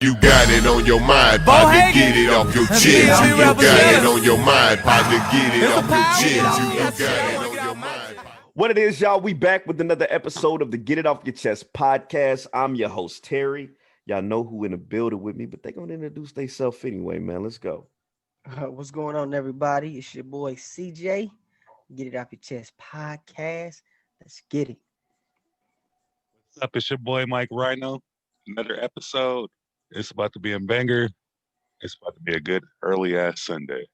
You got it on your mind, partner, get it off your chest. You got it on your mind, partner, get it off your chest. You got it on your mind. What it is, y'all, we back with another episode of the Get It Off Your Chest podcast. I'm your host, Terry. Y'all know who in the building with me, but they gonna introduce themselves anyway, man. Let's go. What's going on, everybody? It's your boy CJ. Get It Off Your Chest podcast. Let's get it. What's up? It's your boy Mike Rhino. Another episode. It's about to be a banger. It's about to be a good early ass Sunday.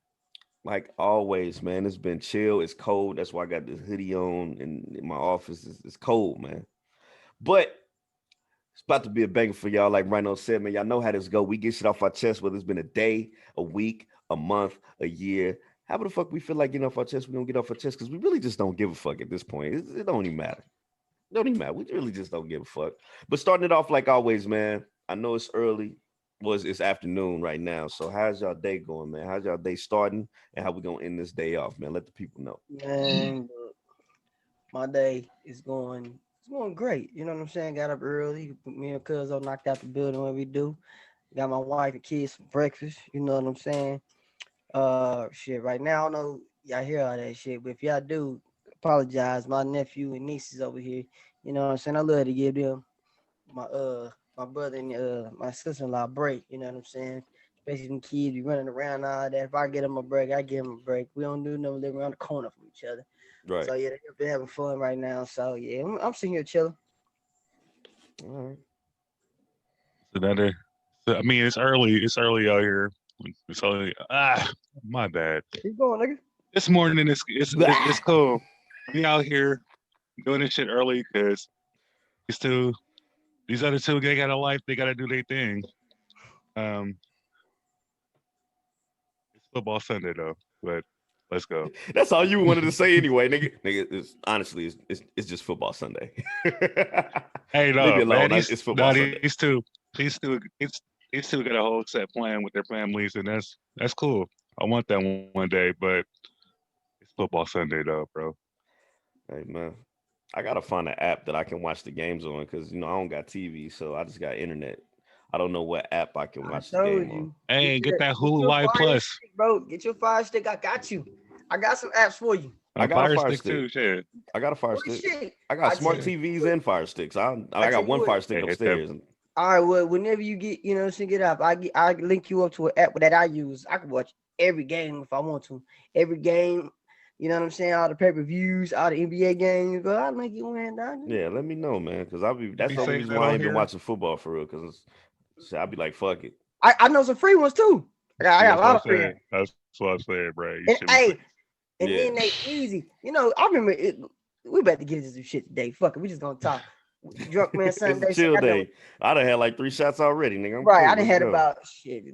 Like always, man, it's been chill. It's cold. That's why I got this hoodie on in my office. It's cold, man. But it's about to be a banger for y'all. Like Rhino said, man, y'all know how this go. We get shit off our chest, whether it's been a day, a week, a month, a year. How the fuck we feel like getting off our chest, we don't get off our chest because we really just don't give a fuck at this point. It don't even matter. It don't even matter. We really just don't give a fuck. But starting it off like always, man, I know it's early. Well, it's afternoon right now. So how's y'all day going, man? How's y'all day starting? And how we gonna end this day off, man? Let the people know. Man, my day is going great. You know what I'm saying? Got up early. Me and cuz all knocked out the building when we do. Got my wife and kids some breakfast. You know what I'm saying? Shit, right now, I don't know y'all hear all that shit, but if y'all do, apologize. My nephew and nieces over here. You know what I'm saying? I love to give them my brother and my sister-in-law a break, you know what I'm saying? Especially them kids be running around all that. If I get them a break, I give them a break. We don't do no living around the corner from each other. Right. So yeah, they're having fun right now. So yeah, I'm sitting here chilling. All I mean, it's early. It's early out here. It's early. My bad. Keep going, nigga. This morning it's cool. We out here doing this shit early because these other two, they got a life. They got to do their thing. It's football Sunday though, but let's go. That's all you wanted to say anyway, nigga. Honestly, it's just football Sunday. Hey, no, Leave me alone. man, It's football Sunday. these two got a whole set plan with their families, and that's cool. I want that one day, but it's football Sunday though, bro. Hey, man. I gotta find an app that I can watch the games on because I don't got TV, so I just got internet. I don't know what app I can watch the game on. Hey, get that Hulu Live Plus, stick, bro. Get your Fire Stick. I got you. I got some apps for you. I got a Fire Stick too. Shit. I got a Fire Holy Stick. shit. I got I smart tell TVs and Fire Sticks. I got tell one you Fire what. Stick Hey, upstairs. All right, well, whenever you get, you know, get up, I link you up to an app that I use. I can watch every game if I want to. Every game, you know what I'm saying? All the pay-per-views, all the NBA games, but I link you in, dog. Yeah, let me know, man, because that's be the only saying reason that why I on ain't been here? watching football for real. Because I'll be like, fuck it. I know some free ones too. I got a lot of free ones. That's what I'm saying, bro. And hey, and Yeah. then they easy. You know, I remember it. We about to get into some shit today. Fuck it, we just gonna talk. Drunk man It's Sunday. a chill so I know- day. I done had like 3 shots already, nigga. I'm Right, cool. I done Let's had go. about shit.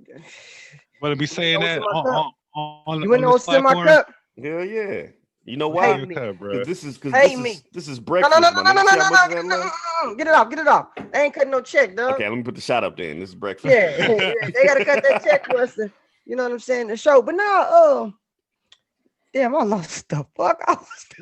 But to be saying that on You went on this semi platform, cup? Hell yeah. You know Hey, why? me. bro. Because Hey, me. this is No, breakfast, no, no, my no, no, nigga. no, See no, how much of that love? no. Get it off, get it off. I ain't cutting no check, dog. Okay, let me put the shot up there. This is breakfast. Yeah, they gotta cut that check for us to, you know what I'm saying, the show. But now, damn, I lost the fuck.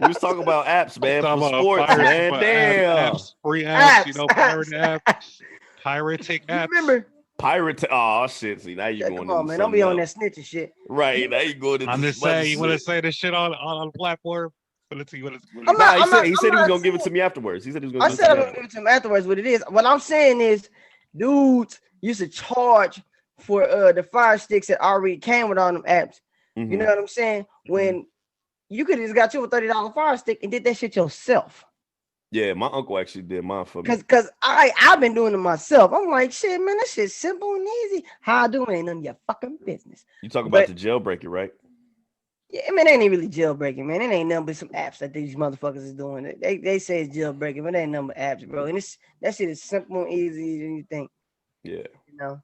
We was talking about apps, man, for Talking about sports, man. Damn. apps, free apps, you know, pirate apps. apps, piratic You apps. remember? Pirate. Oh, shit. See, now you Yeah, going come on, into man. Don't be something on else. that snitching shit. Right. Now you going into I'm just some other saying, you want to shit. say this shit on the platform? But let's see what it's. I'm Nah, not- he said he was I'm gonna not give it to saying- me afterwards. He said he was gonna I give it said to I'm me gonna give it to him afterwards. What it is, what I'm saying is, dudes used to charge for the fire sticks that already came with all them apps. Mhm. You know what I'm saying? When you could have just got you a $30 fire stick and did that shit yourself. Yeah, my uncle actually did mine for me. Cause I've been doing it myself. I'm like, shit, man, that shit's simple and easy. How I do it ain't none of your fucking business. You talking about But- the jailbreak it, right? Yeah, I mean, it ain't really jailbreaking, man. It ain't nothing but some apps that these motherfuckers is doing. They say it's jailbreaking, but it ain't nothing but apps, bro. And that shit is simple and easy than you think, Yeah. you know.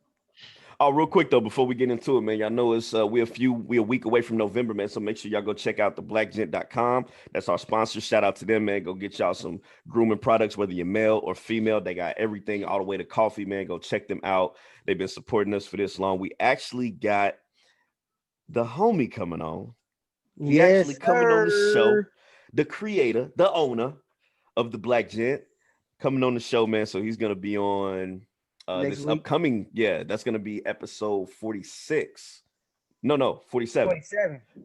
Oh, real quick though, before we get into it, man, y'all know it's we're a week away from November, man. So make sure y'all go check out theblackgent.com. That's our sponsor. Shout out to them, man. Go get y'all some grooming products, whether you're male or female. They got everything all the way to coffee, man. Go check them out. They've been supporting us for this long. We actually got the homie coming on. He actually coming on the show. The creator, the owner of the Black Gent, coming on the show, man. So he's gonna be on Next This week. upcoming, that's gonna be episode 46. No, 47.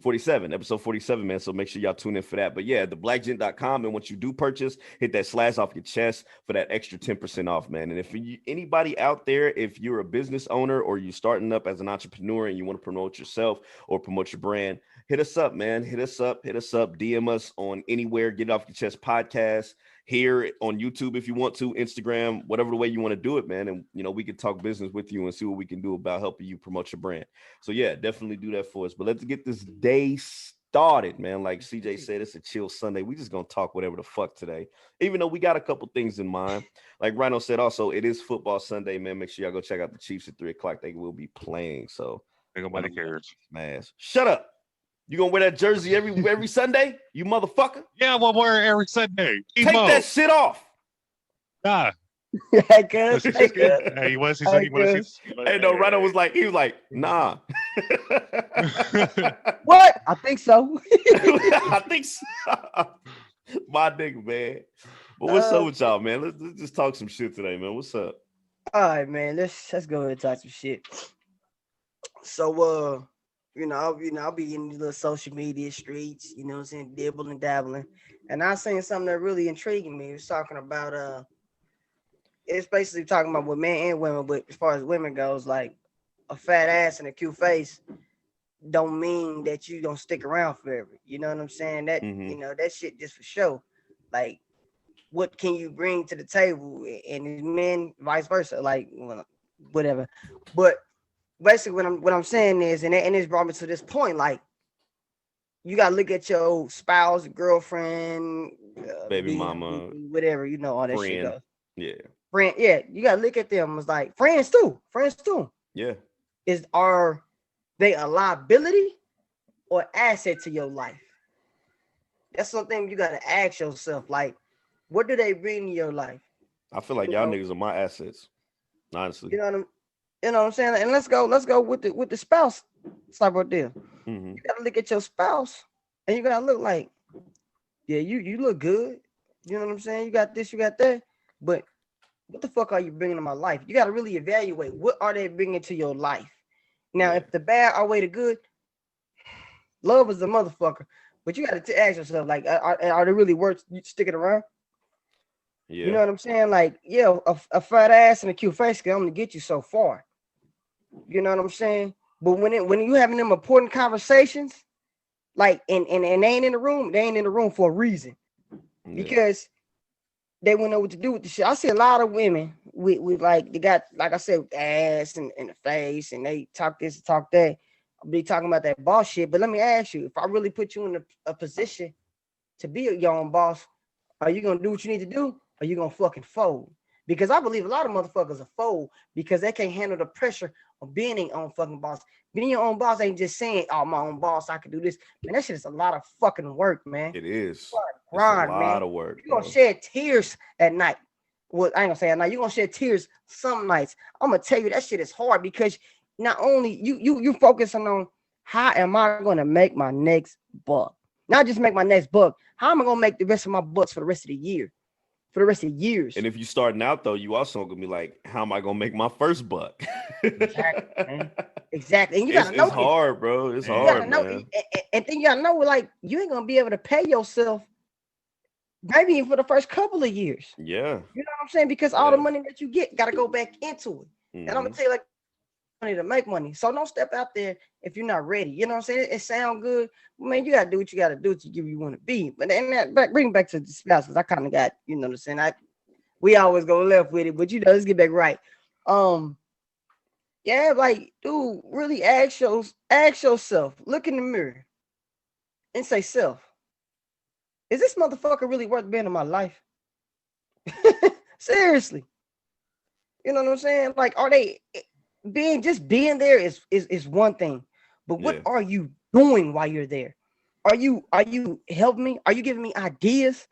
47, episode 47, man. So make sure y'all tune in for that. But yeah, theblackgent.com. And once you do purchase, hit that slash off your chest for that extra 10% off, man. And if anybody out there, if you're a business owner or you're starting up as an entrepreneur and you want to promote yourself or promote your brand, hit us up, man. Hit us up, DM us on anywhere. Get It Off Your Chest podcast. Here on YouTube if you want to, Instagram, whatever the way you want to do it, man. And we can talk business with you and see what we can do about helping you promote your brand. So yeah, definitely do that for us. But let's get this day started, man. Like CJ said, it's a chill Sunday. We just gonna talk whatever the fuck today, even though we got a couple things in mind. Like Rhino said, also it is football Sunday, man. Make sure y'all go check out the Chiefs at 3:00. They will be playing. So nobody cares. Smash. Shut up. You gonna wear that jersey every Sunday? You motherfucker. Yeah, I'm gonna wear it every Sunday. Take that shit off. Nah. Hey, cuz. Hey, you want to see something? Hey, no, Rhino was like, nah. What? I think so. I think so. My nigga, man. But what's up with y'all, man? Let's just talk some shit today, man. What's up? All right, man. Let's go ahead and talk some shit. So, I'll be in the little social media streets, you know what I'm saying, dibbling and dabbling. And I seen something that really intriguing me. It was talking about it's basically talking about with men and women, but as far as women goes, like a fat ass and a cute face don't mean that you don't stick around forever. You know what I'm saying? That that shit just for show. Like, what can you bring to the table? And men, vice versa, like whatever. But basically, what I'm saying is, and it's brought me to this point, like, you gotta look at your spouse, girlfriend, baby mama, whatever, all that friend. shit goes. Yeah. Friend, yeah, you gotta look at them as like friends too. Yeah. Are they a liability or asset to your life? That's something you gotta ask yourself. Like, what do they bring to your life? I feel like y'all niggas are my assets, honestly. You know what I'm saying? And let's go with the spouse type of deal. Mm-hmm. You gotta look at your spouse and you gotta look like, yeah, you look good. You know what I'm saying? You got this, you got that, but what the fuck are you bringing to my life? You gotta really evaluate what are they bringing to your life. Now, if the bad outweigh the good, love is a motherfucker. But you gotta ask yourself, like, are they really worth sticking around? Yeah. You know what I'm saying? Like, yeah, a fat ass and a cute face can only get you so far. You know what I'm saying? But when you having them important conversations, like, and they ain't in the room for a reason. Because they wouldn't know what to do with the shit. I see a lot of women with like, they got, like I said, ass and the face, and they talk this and talk that. I'll be talking about that boss shit. But let me ask you, if I really put you in a position to be your own boss, are you gonna do what you need to do? Or are you gonna fucking fold? Because I believe a lot of motherfuckers are fold because they can't handle the pressure of being their own fucking boss. Being your own boss ain't just saying, "Oh, my own boss, I can do this." Man, that shit is a lot of fucking work, man. It is. Grind, it's a lot of work. You're gonna shed tears at night. Well, I ain't gonna say at night. You're gonna shed tears some nights. I'm gonna tell you that shit is hard because not only you focusing on how am I gonna make my next buck, not just make my next buck. How am I gonna make the rest of my bucks for the rest of the year? For the rest of years. And if you're starting out though, you also gonna be like, how am I gonna make my first buck? Exactly, man. Exactly. And you gotta know it's hard, bro. It's hard, man. And then you gotta know, like, you ain't gonna be able to pay yourself maybe even for the first couple of years. Yeah. You know what I'm saying? Because all the money that you get gotta go back into it. Mm-hmm. And I'm gonna tell you, like, money to make money. So don't step out there if you're not ready. You know what I'm saying? It sounds good. Man, you gotta do what you gotta do to give you want to be. But then bring back to the spouse, because I kind of got, you know what I'm saying? We always go left with it, but let's get back right. Yeah, like, dude, really ask yourself, look in the mirror and say, self, is this motherfucker really worth being in my life? Seriously. You know what I'm saying? Like, are they being there is one thing, but what are you doing while you're there? Are you helping me? Are you giving me ideas?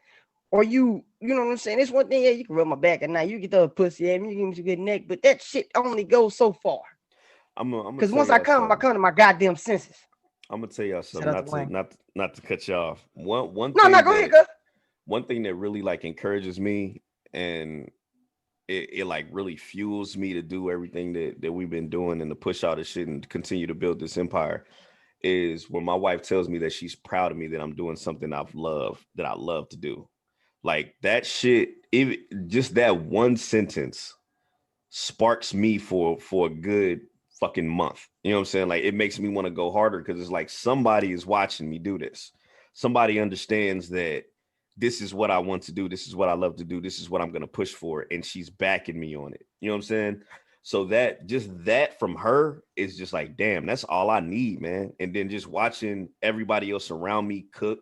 Or you know what I'm saying? It's one thing, yeah, you can rub my back at night, you get the pussy at me, you give me some good neck, but that shit only goes so far. Because once I come to my goddamn senses. I'm gonna tell y'all something, not to cut you off. One thing go ahead, cuz. One thing that really like encourages me and it like really fuels me to do everything that we've been doing and to push out this shit and continue to build this empire is when my wife tells me that she's proud of me, that I'm doing something that I love to do. Like that shit, even just that one sentence sparks me for a good fucking month. You know what I'm saying? Like it makes me want to go harder because it's like somebody is watching me do this. Somebody understands that this is what I want to do. This is what I love to do. This is what I'm going to push for. And she's backing me on it. You know what I'm saying? So that from her is just like, damn, that's all I need, man. And then just watching everybody else around me cook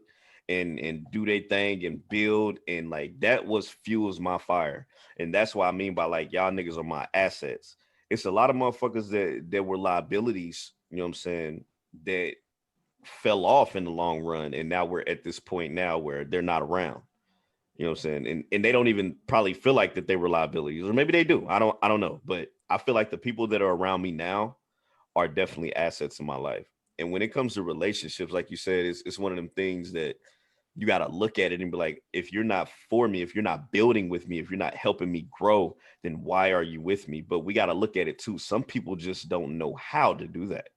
and do their thing and build, and like that was fuels my fire. And that's what I mean by like y'all niggas are my assets. It's a lot of motherfuckers that were liabilities, you know what I'm saying, that fell off in the long run. And now we're at this point now where they're not around. You know what I'm saying? And they don't even probably feel like that they were liabilities, or maybe they do. I don't know. But I feel like the people that are around me now are definitely assets in my life. And when it comes to relationships, like you said, it's one of them things that you got to look at it and be like, if you're not for me, if you're not building with me, if you're not helping me grow, then why are you with me? But we got to look at it too. Some people just don't know how to do that.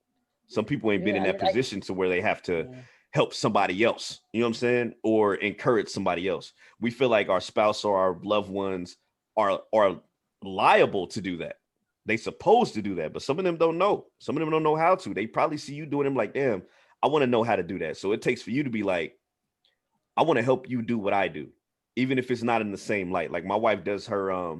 Some people ain't been in that position to where they have to help somebody else, you know what I'm saying? Or encourage somebody else. We feel like our spouse or our loved ones are liable to do that. They supposed to do that, but some of them don't know. Some of them don't know how to. They probably see you doing them like, damn, I want to know how to do that. So it takes for you to be like, I want to help you do what I do, even if it's not in the same light. Like my wife does her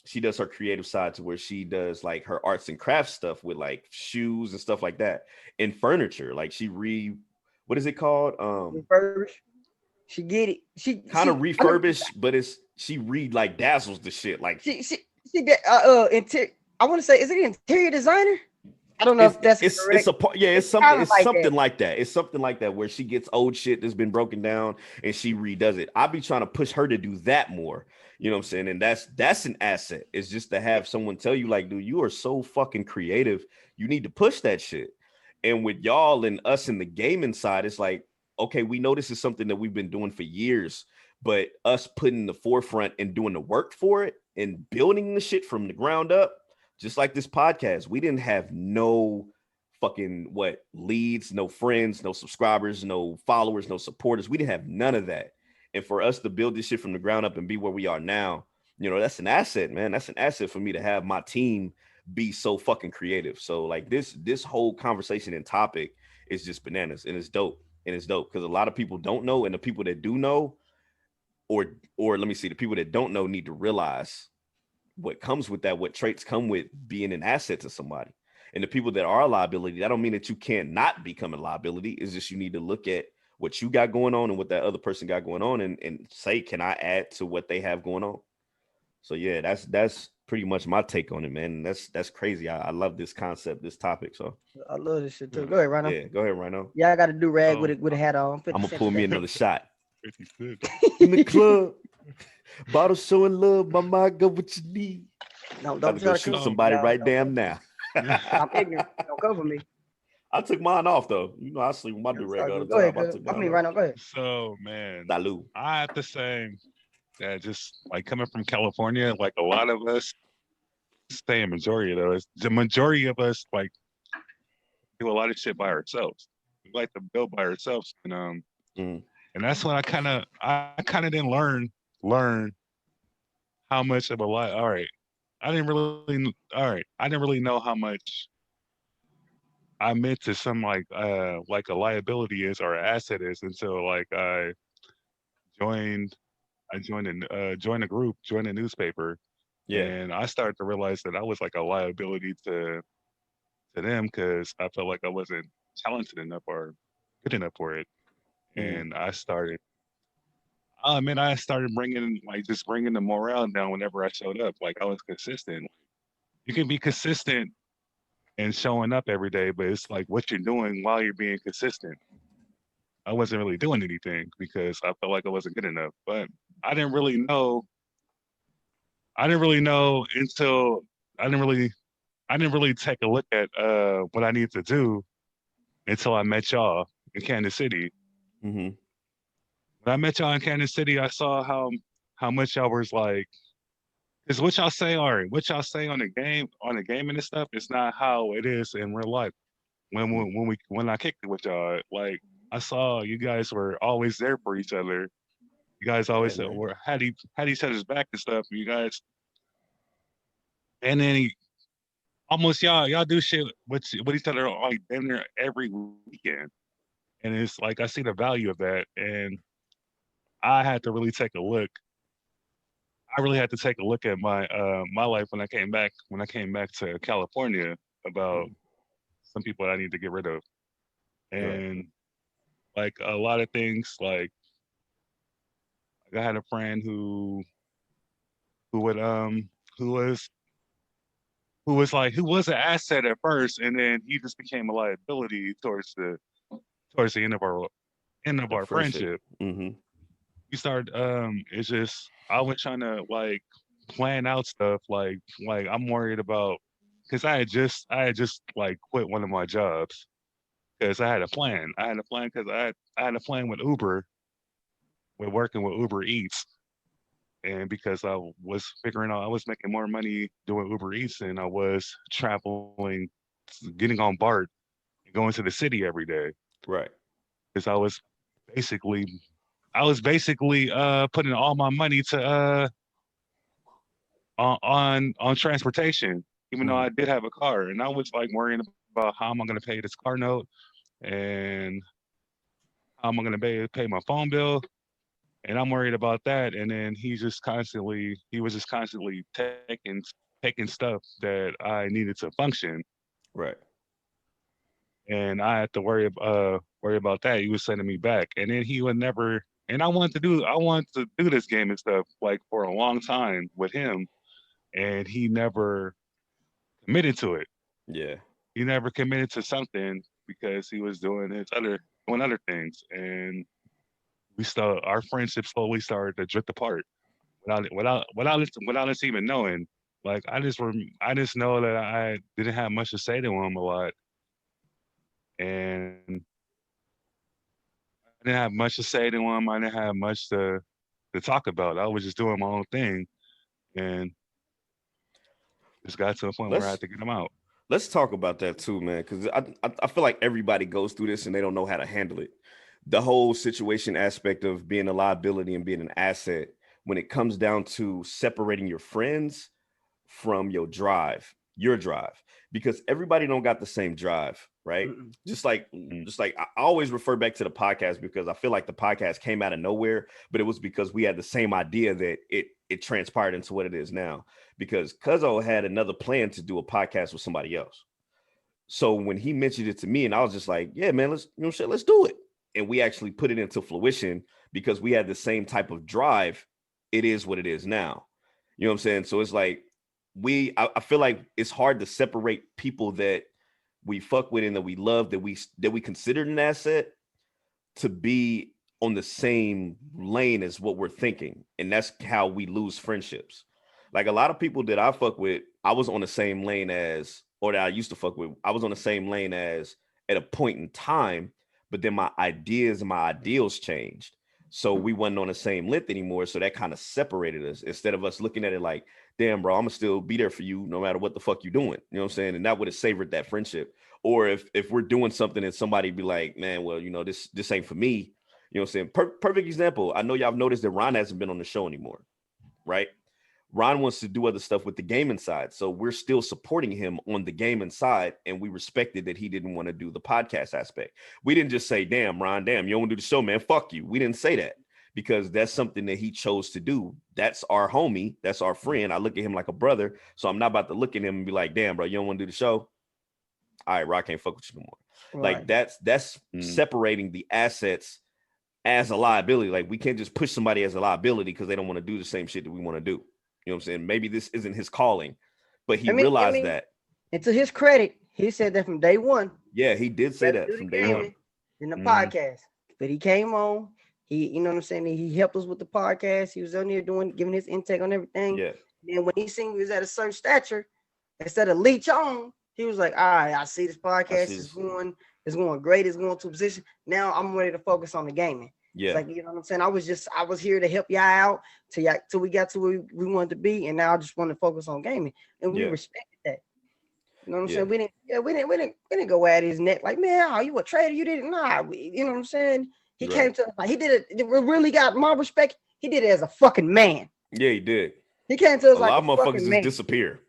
she does her creative side to where she does like her arts and crafts stuff with like shoes and stuff like that, and furniture. Like what is it called? Refurbish. She get it. She kind of refurbished, but she like dazzles the shit. Like she did I want to say, is it interior designer? I don't know if that's correct. It's something like that. It's something like that where she gets old shit that's been broken down and she redoes it. I'll be trying to push her to do that more. You know what I'm saying? And that's an asset. It's just to have someone tell you like, dude, you are so fucking creative. You need to push that shit. And with y'all and us in the gaming side, it's like, okay, we know this is something that we've been doing for years, but us putting the forefront and doing the work for it and building the shit from the ground up. Just like this podcast, we didn't have no fucking leads, no friends, no subscribers, no followers, no supporters. We didn't have none of that. And for us to build this shit from the ground up and be where we are now, you know, that's an asset, man. That's an asset for me to have my team be so fucking creative. So like this whole conversation and topic is just bananas, and it's dope. And it's dope because a lot of people don't know, and the people that do know, or let me see, the people that don't know need to realize what comes with that, what traits come with being an asset to somebody. And the people that are a liability, that don't mean that you can't not become a liability. It's just you need to look at what you got going on and what that other person got going on and say, can I add to what they have going on? So yeah, that's pretty much my take on it, man. That's crazy. I love this concept, this topic. So I love this shit too. Go ahead, Rhino. Yeah, go ahead, Rhino. Yeah, I got to do rag with a hat on. I'm gonna pull me another shot. 50 Cent. In the club. Bottle showing love, my mind got what you need. Don't go shoot somebody right damn now. I'm ignorant. Don't cover me. I took mine off though. You know, I sleep with my do-rag all the time. Go ahead, right now, go ahead. So man, Salud. I have to say that just like coming from California, like a lot of us, the majority of us like do a lot of shit by ourselves. We like to build by ourselves, and and that's when I kind of didn't learn how much of a lot. All right, I didn't really know how much I meant to some like a liability is or an asset is until like I joined a group, joined a newspaper, and I started to realize that I was like a liability to them because I felt like I wasn't talented enough or good enough for it, and I started bringing the morale down whenever I showed up. Like I was consistent. You can be consistent and showing up every day, but it's like what you're doing while you're being consistent. I wasn't really doing anything because I felt like I wasn't good enough. But I didn't really know until I didn't really take a look at what I needed to do until I met y'all in Kansas City. Mm-hmm. When I met y'all in Kansas City, I saw how much y'all was like Because what y'all say, all right, what y'all say on the gaming and stuff, it's not how it is in real life. When I kicked it with y'all, like I saw you guys were always there for each other. You guys always had each other's back and stuff. You guys, and then almost y'all do shit with each other like damn near every weekend, and it's like I see the value of that, and I had to really take a look. I really had to take a look at my life when I came back to California about some people that I need to get rid of, and like a lot of things. Like I had a friend who would who was who was an asset at first, and then he just became a liability towards the end of our friendship. Mm-hmm. We started it's just I was trying to like plan out stuff like I'm worried about because I had just like quit one of my jobs because I had a plan. I had a plan because I had a plan with Uber, with working with Uber Eats. And because I was figuring out I was making more money doing Uber Eats than I was traveling, getting on BART and going to the city every day. Right. Because basically I was basically putting all my money to on transportation, even though I did have a car, and I was like worrying about how am I going to pay this car note and how am I going to pay my phone bill, and I'm worried about that. And then he was just constantly taking stuff that I needed to function, Right. and I had to worry about that. He was sending me back, and then he would never. And I wanted to do this game and stuff like for a long time with him, and he never committed to it. Yeah. He never committed to something because he was doing other things, and our friendship slowly started to drift apart without us even knowing. Like I just know that I didn't have much to say to him a lot, and I didn't have much to say to him. I didn't have much to talk about. I was just doing my own thing, and just got to a point where I had to get him out. Let's talk about that too, man, because I feel like everybody goes through this and they don't know how to handle it. The whole situation aspect of being a liability and being an asset when it comes down to separating your friends from your drive, because everybody don't got the same drive, right? Just like I always refer back to the podcast because I feel like the podcast came out of nowhere, but it was because we had the same idea that it transpired into what it is now. Because Cuzzo had another plan to do a podcast with somebody else. So when he mentioned it to me, and I was just like, yeah, man, let's do it. And we actually put it into fruition because we had the same type of drive. It is what it is now. You know what I'm saying? So it's like I feel like it's hard to separate people that we fuck with and that we love, that we consider an asset, to be on the same lane as what we're thinking. And that's how we lose friendships. Like a lot of people that I fuck with, I was on the same lane as, or that I used to fuck with, I was on the same lane as at a point in time, but then my ideas and my ideals changed. So we wasn't on the same length anymore. So that kind of separated us instead of us looking at it like, damn, bro, I'm gonna still be there for you no matter what the fuck you doing. You know what I'm saying? And that would have savored that friendship. Or if we're doing something and somebody be like, man, well, this ain't for me. You know what I'm saying? Perfect example. I know y'all have noticed that Ron hasn't been on the show anymore, right? Ron wants to do other stuff with the gaming side. So we're still supporting him on the gaming side. And we respected that he didn't want to do the podcast aspect. We didn't just say, damn, Ron, you don't want to do the show, man. Fuck you. We didn't say that because that's something that he chose to do. That's our homie. That's our friend. I look at him like a brother. So I'm not about to look at him and be like, damn, bro, you don't want to do the show? All right, bro, I can't fuck with you no more. Right. Like that's separating the assets as a liability. Like we can't just push somebody as a liability because they don't want to do the same shit that we want to do. You know what I'm saying? Maybe this isn't his calling, but he realized that. And to his credit, he said that from day one. Yeah, he did say that from day one. In the podcast. But he came on. He, you know what I'm saying? He helped us with the podcast. He was on there giving his intake on everything. Yeah. And when he seen we was at a certain stature, instead of leech on, he was like, all right, I see this podcast is going great. It's going to a position. Now I'm ready to focus on the gaming. Yeah. It's like, you know what I'm saying? I was here to help y'all out till we got to where we wanted to be, and now I just want to focus on gaming, and we respected that. You know what I'm saying? We didn't go at his neck like, man, oh, you a traitor? You didn't you know what I'm saying? He came to us like he did it. Really got my respect. He did it as a fucking man. Yeah, he did. He came to us a like lot of motherfuckers just man. disappear.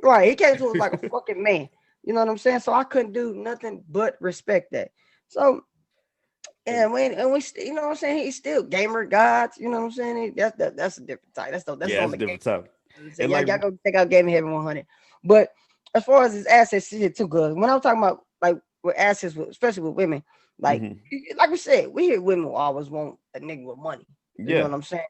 Right. He came to us like a fucking man. You know what I'm saying? So I couldn't do nothing but respect that. So and we you know what I'm saying? He's still gamer gods. You know what I'm saying? That's a different type. That's a different type. And y'all go check out Gaming Heaven 100. But as far as his assets shit too, good. When I'm talking about like with assets, especially with women, like like we said, we hear women will always want a nigga with money. You know what I'm saying?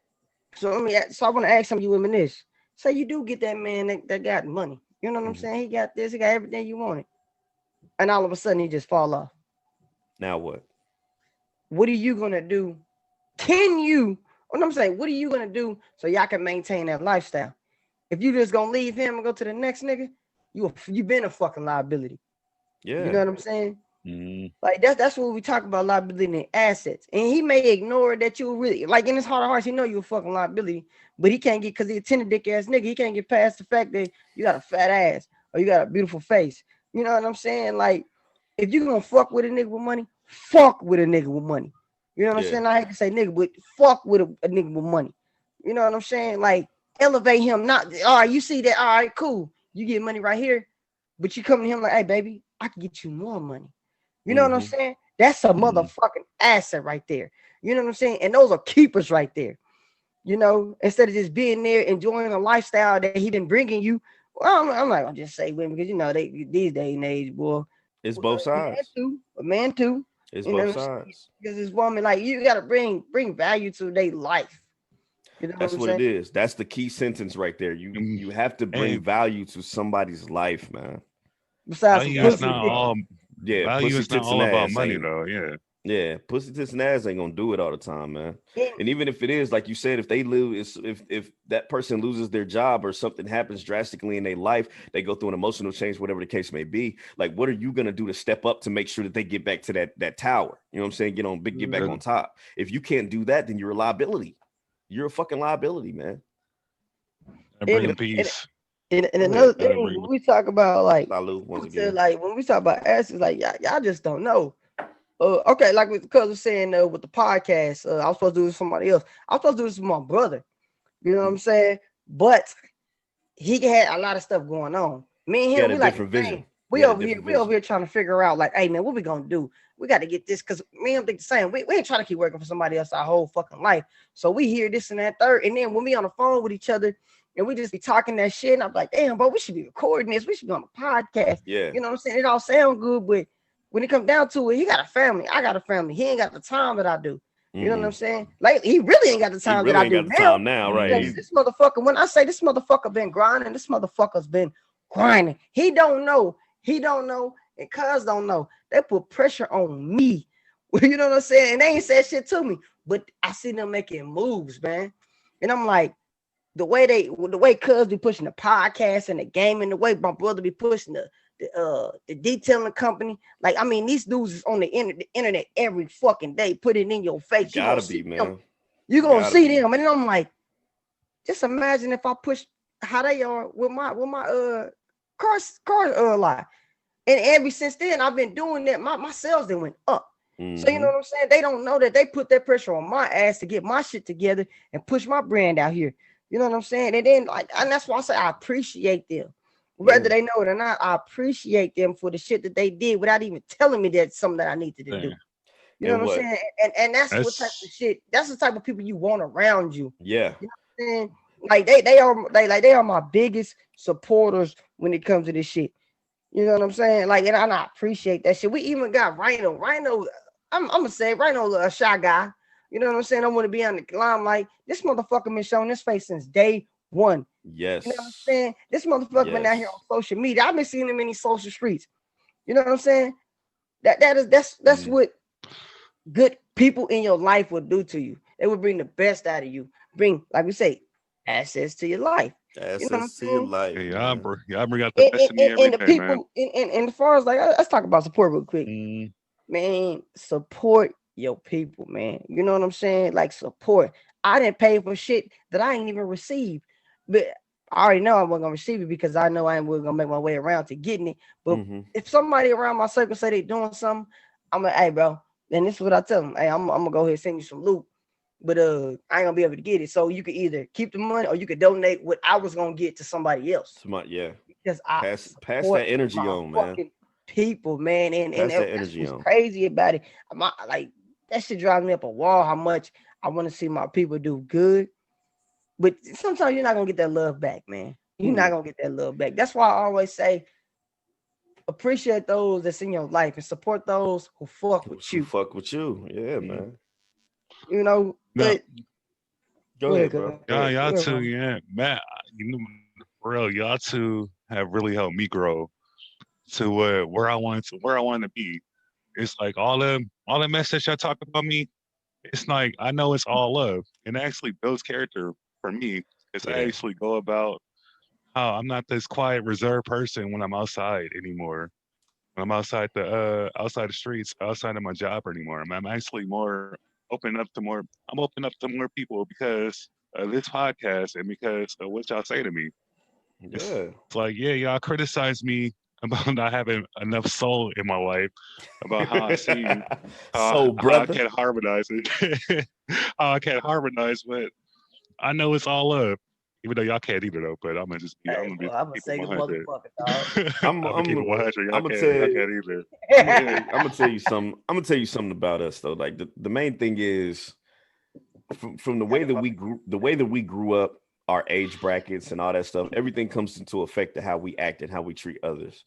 So I want to ask some of you women this. Say you do get that man that got money. You know what I'm saying? He got this, he got everything you wanted. And all of a sudden he just fall off. Now what? What are you gonna do? What I'm saying, what are you gonna do so y'all can maintain that lifestyle? If you just gonna leave him and go to the next nigga, you been a fucking liability. Yeah. You know what I'm saying? Like that's what we talk about, liability and assets. And he may ignore that you really like in his heart of hearts, he know you a fucking liability, but he can't get because he's a tender dick ass nigga. He can't get past the fact that you got a fat ass or you got a beautiful face. You know what I'm saying? Like if you gonna fuck with a nigga with money, fuck with a nigga with money. You know what I'm saying? I hate to say nigga, but fuck with a nigga with money. You know what I'm saying? Like elevate him. Not all right. You see that? All right, cool. You get money right here, but you come to him like, hey, baby, I can get you more money. You know what I'm saying? That's a motherfucking asset right there. You know what I'm saying? And those are keepers right there. You know, instead of just being there enjoying a lifestyle that he been bringing you. Well, I'm not gonna just say women because you know these day and age, boy. It's both sides. A man too. It's both sides. Because this woman, like you gotta bring value to their life. You know That's what it is. That's the key sentence right there. You have to bring value to somebody's life, man. Besides value is not all. Yeah, value is not all about money, though. Yeah, pussy tits and ass ain't gonna do it all the time, man. And even if it is, like you said, if they lose, if that person loses their job or something happens drastically in their life, they go through an emotional change, whatever the case may be. Like, what are you gonna do to step up to make sure that they get back to that tower? You know what I'm saying? Get back on top. If you can't do that, then you're a liability. You're a fucking liability, man. And bring peace. And another thing, when we talk about like, once again, like when we talk about asses, like y'all just don't know. Okay, like with Cuz was saying with the podcast, I was supposed to do this with somebody else. I was supposed to do this with my brother. You know what I'm saying? But he had a lot of stuff going on. Me and him, we like vision. We over here trying to figure out, like, hey man, what we gonna do? We got to get this because me and him think the same. We ain't trying to keep working for somebody else our whole fucking life. So we hear this and that third, and then when we on the phone with each other. And we just be talking that shit. And I'm like, damn, bro, we should be recording this. We should be on a podcast. Yeah. You know what I'm saying? It all sound good, but when it comes down to it, he got a family. I got a family. He ain't got the time that I do. You know what I'm saying? Like, he really ain't got the time that I do now. Right. This motherfucker, when I say this motherfucker been grinding, this motherfucker's been grinding. He don't know. And Cuz don't know. They put pressure on me. You know what I'm saying? And they ain't said shit to me. But I see them making moves, man. And I'm like, the way Cuz be pushing the podcast and the game, and the way my brother be pushing the detailing company. Like, I mean, these dudes is on the internet every fucking day, put it in your face. Gotta be, man. You gonna see them. And then I'm like, just imagine if I push how they are with my car lot. And ever since then, I've been doing that. My sales then went up. So you know what I'm saying? They don't know that they put that pressure on my ass to get my shit together and push my brand out here. You know what I'm saying? And then and that's why I say I appreciate them. Whether they know it or not, I appreciate them for the shit that they did without even telling me that's something that I needed to do. You know what I'm saying? And that's what type of shit, that's the type of people you want around you. Yeah. You know what I'm saying? Like they are my biggest supporters when it comes to this shit. You know what I'm saying? Like, and I appreciate that shit. We even got Rhino. I'm gonna say Rhino, a shy guy. You know what I'm saying? I want to be on the limelight. This motherfucker been showing his face since day one. Yes. You know what I'm saying? This motherfucker been out here on social media. I've been seeing him in these social streets. You know what I'm saying? That's what good people in your life would do to you. They would bring the best out of you. Bring, like we say, assets to your life. Assets to your life. Yeah, y'all bring out the best in me every and the day, people, man. and as far as like, let's talk about support real quick. Man, support your people, man. You know what I'm saying? Like support. I didn't pay for shit that I ain't even received, but I already know I wasn't gonna receive it because I know I ain't gonna make my way around to getting it. But if somebody around my circle say they doing something, I'm like, hey, bro. And this is what I tell them. Hey, I'm gonna go ahead and send you some loot, but I ain't gonna be able to get it. So you can either keep the money or you could donate what I was gonna get to somebody else. Smart, yeah. Because I Pass that energy my on, man. people, man, and Pass that that's energy what's on. crazy about it. Like that shit drives me up a wall. How much I want to see my people do good, but sometimes you're not gonna get that love back, man. You're not gonna get that love back. That's why I always say, appreciate those that's in your life and support those who fuck with you. Fuck with you, yeah, man. You know, No. Go ahead, bro. Y'all two, yeah, man. You know, for real, y'all two have really helped me grow to where I want to be. It's like all the mess that y'all talk about me. It's like I know it's all love, and it actually builds character for me. Because I actually go about how I'm not this quiet, reserved person when I'm outside anymore. When I'm outside the streets, outside of my job anymore. I'm actually more open up to more. I'm open up to more people because of this podcast and because of what y'all say to me. It's like, yeah, y'all criticize me about not having enough soul in my life, about how I seem, how I can't harmonize it, how I can't harmonize, but I know it's all love. Even though y'all can't either though, but I'm gonna just be, I'm gonna say the 100. motherfucker, dog. I'm gonna keep it 100. I'm gonna tell you, I'm gonna tell you something. I'm gonna tell you something about us though. Like the main thing is from the way that we grew up, our age brackets and all that stuff, everything comes into effect to how we act and how we treat others.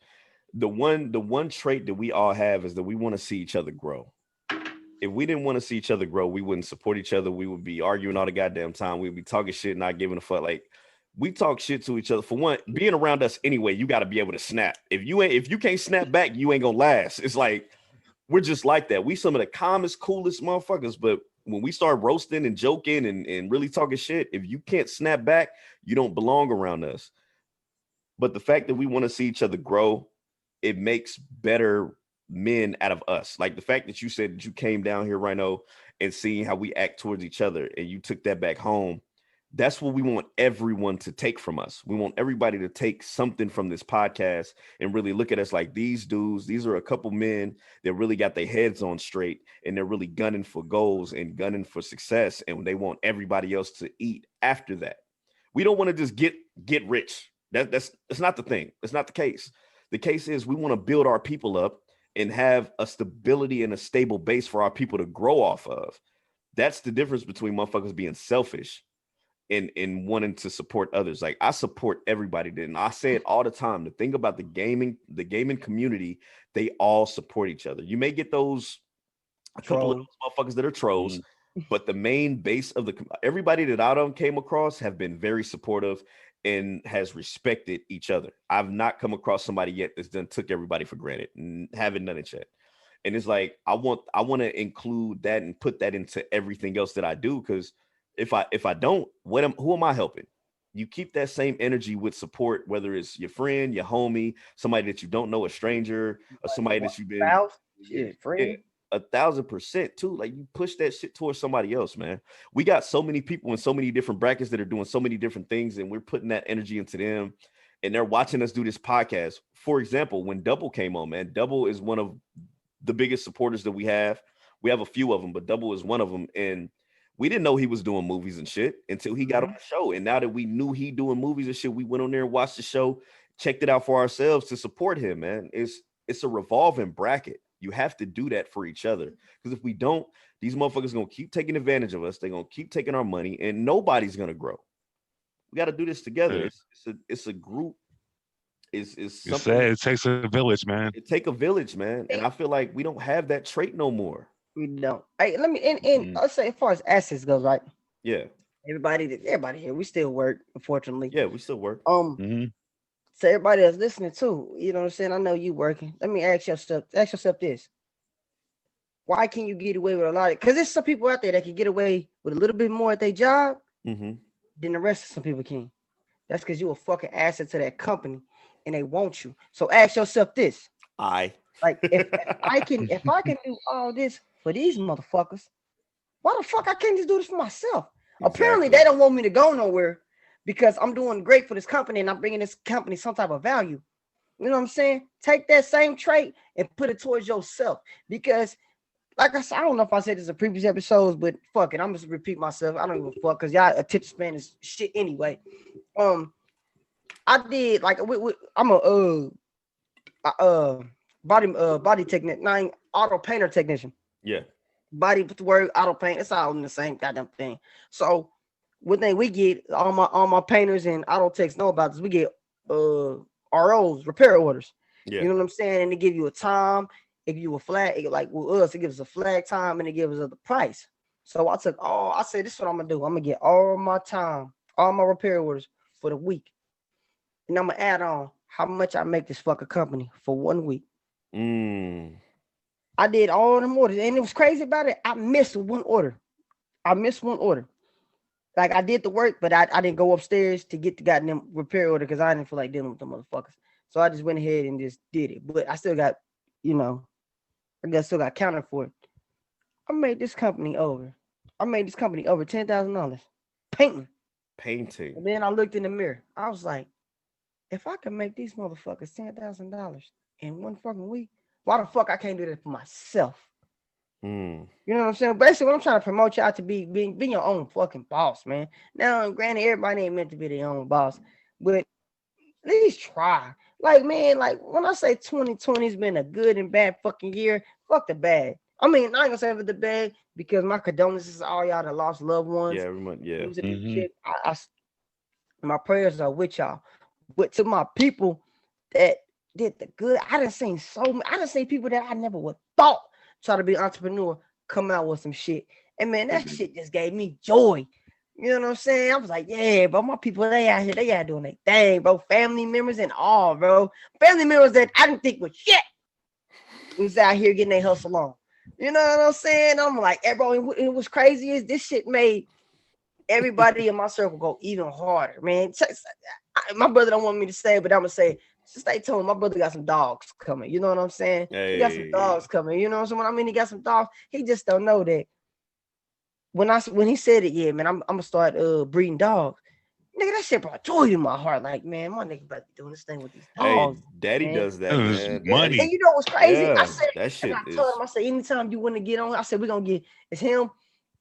The one trait that we all have is that we want to see each other grow. If we didn't want to see each other grow, we wouldn't support each other. We would be arguing all the goddamn time. We'd be talking shit, not giving a fuck. Like we talk shit to each other. For one, being around us anyway, you got to be able to snap. If you can't snap back, you ain't gonna last. It's like we're just like that. We some of the calmest, coolest motherfuckers, but when we start roasting and joking and really talking shit, if you can't snap back, you don't belong around us. But the fact that we want to see each other grow, it makes better men out of us. Like the fact that you said that you came down here, Rhino, and seeing how we act towards each other and you took that back home. That's what we want everyone to take from us. We want everybody to take something from this podcast and really look at us like these dudes. These are a couple men that really got their heads on straight and they're really gunning for goals and gunning for success. And they want everybody else to eat after that. We don't want to just get rich. That's not the thing. That's not the case. The case is we want to build our people up and have a stability and a stable base for our people to grow off of. That's the difference between motherfuckers being selfish and wanting to support others. Like I support everybody. And I say it all the time. The thing about the gaming community, they all support each other. You may get a couple of those motherfuckers that are trolls, but the main base of everybody that I came across have been very supportive and has respected each other. I've not come across somebody yet that's done took everybody for granted and haven't done it yet. And it's like I want to include that and put that into everything else that I do, because if I don't, who am I helping? You keep that same energy with support, whether it's your friend, your homie, somebody that you don't know, a stranger, or somebody that you've been friend. 1,000% too. Like you push that shit towards somebody else, man. We got so many people in so many different brackets that are doing so many different things, and we're putting that energy into them, and they're watching us do this podcast. For example, when Double came on, man, Double is one of the biggest supporters that we have. We have a few of them, but Double is one of them, and we didn't know he was doing movies and shit until he got on the show. And now that we knew he doing movies and shit, we went on there and watched the show, checked it out for ourselves to support him, man. It's a revolving bracket. You have to do that for each other. Because if we don't, these motherfuckers are going to keep taking advantage of us. They're going to keep taking our money and nobody's going to grow. We got to do this together. It's a group. It's something. It takes a village, man. It takes a village, man. And I feel like we don't have that trait no more. We don't. Hey, let me and I'll say as far as assets goes, right? Yeah. Everybody here, we still work, unfortunately. Yeah, we still work. So everybody that's listening too, you know what I'm saying? I know you working. Let me ask yourself this. Why can you get away with a lot of, because there's some people out there that can get away with a little bit more at their job than the rest of some people can. That's because you're a fucking asset to that company and they want you. So ask yourself this. Like if I can do all this for these motherfuckers. Why the fuck I can't just do this for myself? Exactly. Apparently, they don't want me to go nowhere because I'm doing great for this company and I'm bringing this company some type of value. You know what I'm saying? Take that same trait and put it towards yourself. Because, like I said, I don't know if I said this in previous episodes, but fuck it, I'm just repeat myself. I don't give a fuck because y'all attention span is shit anyway. I did like I'm a body technician, auto painter technician. Yeah. Body with the word auto paint, it's all in the same goddamn thing. So one thing we get, all my painters and auto techs know about this, we get ROs, repair orders. Yeah. You know what I'm saying? And they give you a time, they give you a flag, like with us, it gives us a flag time and it gives us the price. So I said, this is what I'm gonna do. I'm gonna get all my time, all my repair orders for the week. And I'm gonna add on how much I make this fucking company for 1 week. I did all them orders, and it was crazy about it. I missed one order. Like I did the work, but I didn't go upstairs to get the goddamn repair order because I didn't feel like dealing with the motherfuckers. So I just went ahead and just did it. But I still got, still got counted for it. I made this company over $10,000 painting. And then I looked in the mirror. I was like, if I can make these motherfuckers $10,000 in 1 fucking week, why the fuck I can't do that for myself? You know what I'm saying? Basically, what I'm trying to promote y'all to be your own fucking boss, man. Now, granted, everybody ain't meant to be their own boss, but at least try. Like, man, like when I say 2020 has been a good and bad fucking year, fuck the bad. I mean, I ain't gonna say for the bad because my condolences to all y'all that lost loved ones. Yeah, everyone, yeah. Shit. My prayers are with y'all. But to my people that did the good, I done seen people that I never would thought try to be an entrepreneur come out with some shit. And man, that shit just gave me joy. You know what I'm saying? I was like, yeah, bro, my people, they out here doing their thing, bro. Family members and all, bro. Family members that I didn't think was shit was out here getting their hustle on. You know what I'm saying? I'm like, hey, bro, it was crazy is this shit made everybody in my circle go even harder, man. My brother don't want me to say it, but I'm gonna say, stay tuned. My brother got some dogs coming. You know what I'm saying? Hey. He got some dogs coming. You know what I'm saying? When I mean he got some dogs, he just don't know that. When he said it, yeah, man, I'm gonna start breeding dogs. Nigga, that shit brought joy to my heart. Like, man, my nigga about to be doing this thing with these dogs. Hey, daddy man. does that, man. Money. And you know what's crazy? Yeah, I said, that shit I told him, I said, anytime you want to get on, I said, we're gonna get it's him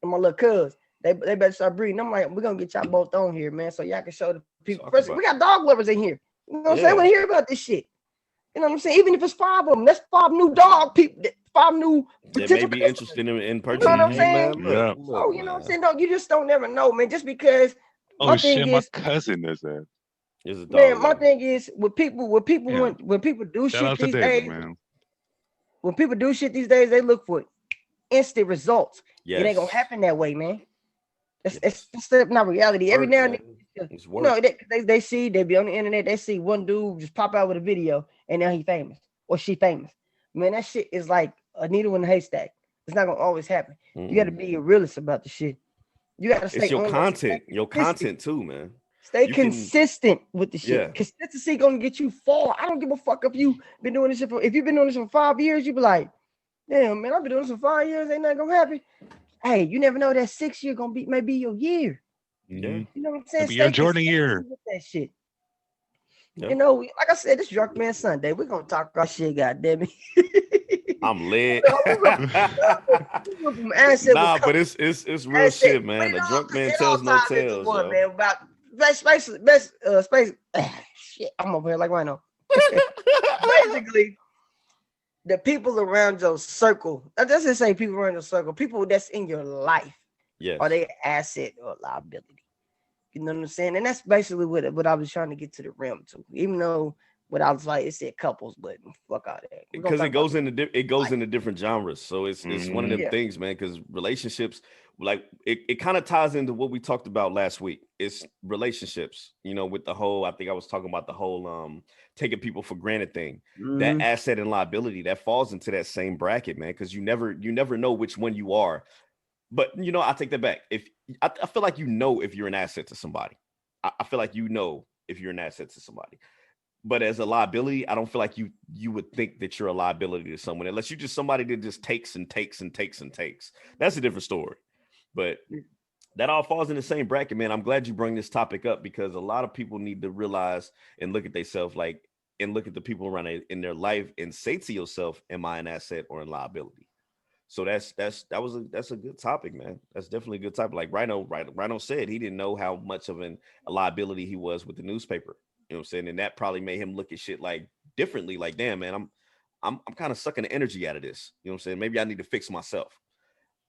and my little cuz. They better start breeding. I'm like, we're gonna get y'all both on here, man, so y'all can show the people. First, we got dog lovers in here. You know what I'm saying? I want to hear about this shit. You know what I'm saying? Even if it's 5 of them, that's 5 new dog people, 5 new that may be interested in purchasing. You know what I'm saying? Man, look, you know what I'm saying? No, you just don't never know, man. Just because my cousin does that. Is a dog man, my lover. thing is when people do shit these days, man. When people do shit these days, they look for instant results. Yes. It ain't gonna happen that way, man. It's not reality. Every now and then, you know, they see, they be on the internet, they see one dude just pop out with a video and now he famous or she famous. Man, that shit is like a needle in a haystack. It's not gonna always happen. You got to be a realist about the shit. You got to stay. It's your content too, man. Stay consistent with the shit. Yeah. Consistency gonna get you far. I don't give a fuck if you've been doing this shit if you've been doing this for 5 years, you be like, damn, man, I've been doing this for 5 years, ain't nothing gonna happen. Hey, you never know that 6 year gonna be maybe your year. Yeah. You know what I'm saying? Be your Jordan year. With that shit. Yep. You know, like I said, this Drunk Man Sunday. We're gonna talk about shit, goddamn it. I'm lit. Nah, but it's real shit, man. The drunk man tells no tales. Man, about space. Shit, I'm over here like right now. Basically, the people around your circle. That doesn't say people around your circle. People that's in your life. Yes. Are they an asset or a liability? You know what I'm saying? And that's basically what I was trying to get to the rim to. Even though what I was like, it said couples, but fuck out of that. Because it goes into different genres. So it's one of them things, man. Because relationships, like it kind of ties into what we talked about last week. It's relationships, you know, with the whole, I think I was talking about the whole taking people for granted thing. That asset and liability that falls into that same bracket, man. Because you never know which one you are. But you know, I take that back. If I feel like you know if you're an asset to somebody. I feel like you know if you're an asset to somebody. But as a liability, I don't feel like you would think that you're a liability to someone unless you just somebody that just takes and takes and takes and takes. That's a different story. But that all falls in the same bracket, man. I'm glad you bring this topic up because a lot of people need to realize and look at themselves and look at the people around in their life and say to yourself, am I an asset or a liability? So that's a good topic, man. That's definitely a good topic. Like Rhino said, he didn't know how much of a liability he was with the newspaper. You know what I'm saying? And that probably made him look at shit like differently. Like, damn, man, I'm kind of sucking the energy out of this. You know what I'm saying? Maybe I need to fix myself.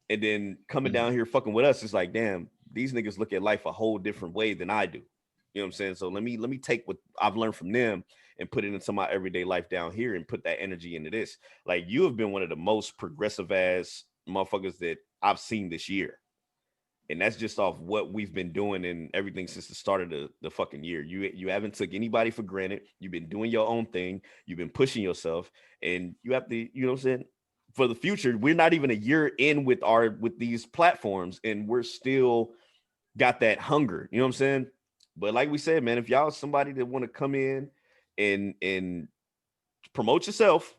And then coming down here fucking with us, it's like, damn, these niggas look at life a whole different way than I do. You know what I'm saying? So let me take what I've learned from them and put it into my everyday life down here and put that energy into this. Like, you have been one of the most progressive ass motherfuckers that I've seen this year. And that's just off what we've been doing and everything since the start of the fucking year. You haven't took anybody for granted. You've been doing your own thing. You've been pushing yourself, and you have to, you know what I'm saying? For the future, we're not even a year in with these platforms, and we're still got that hunger. You know what I'm saying? But like we said, man, if y'all somebody that want to come in and promote yourself,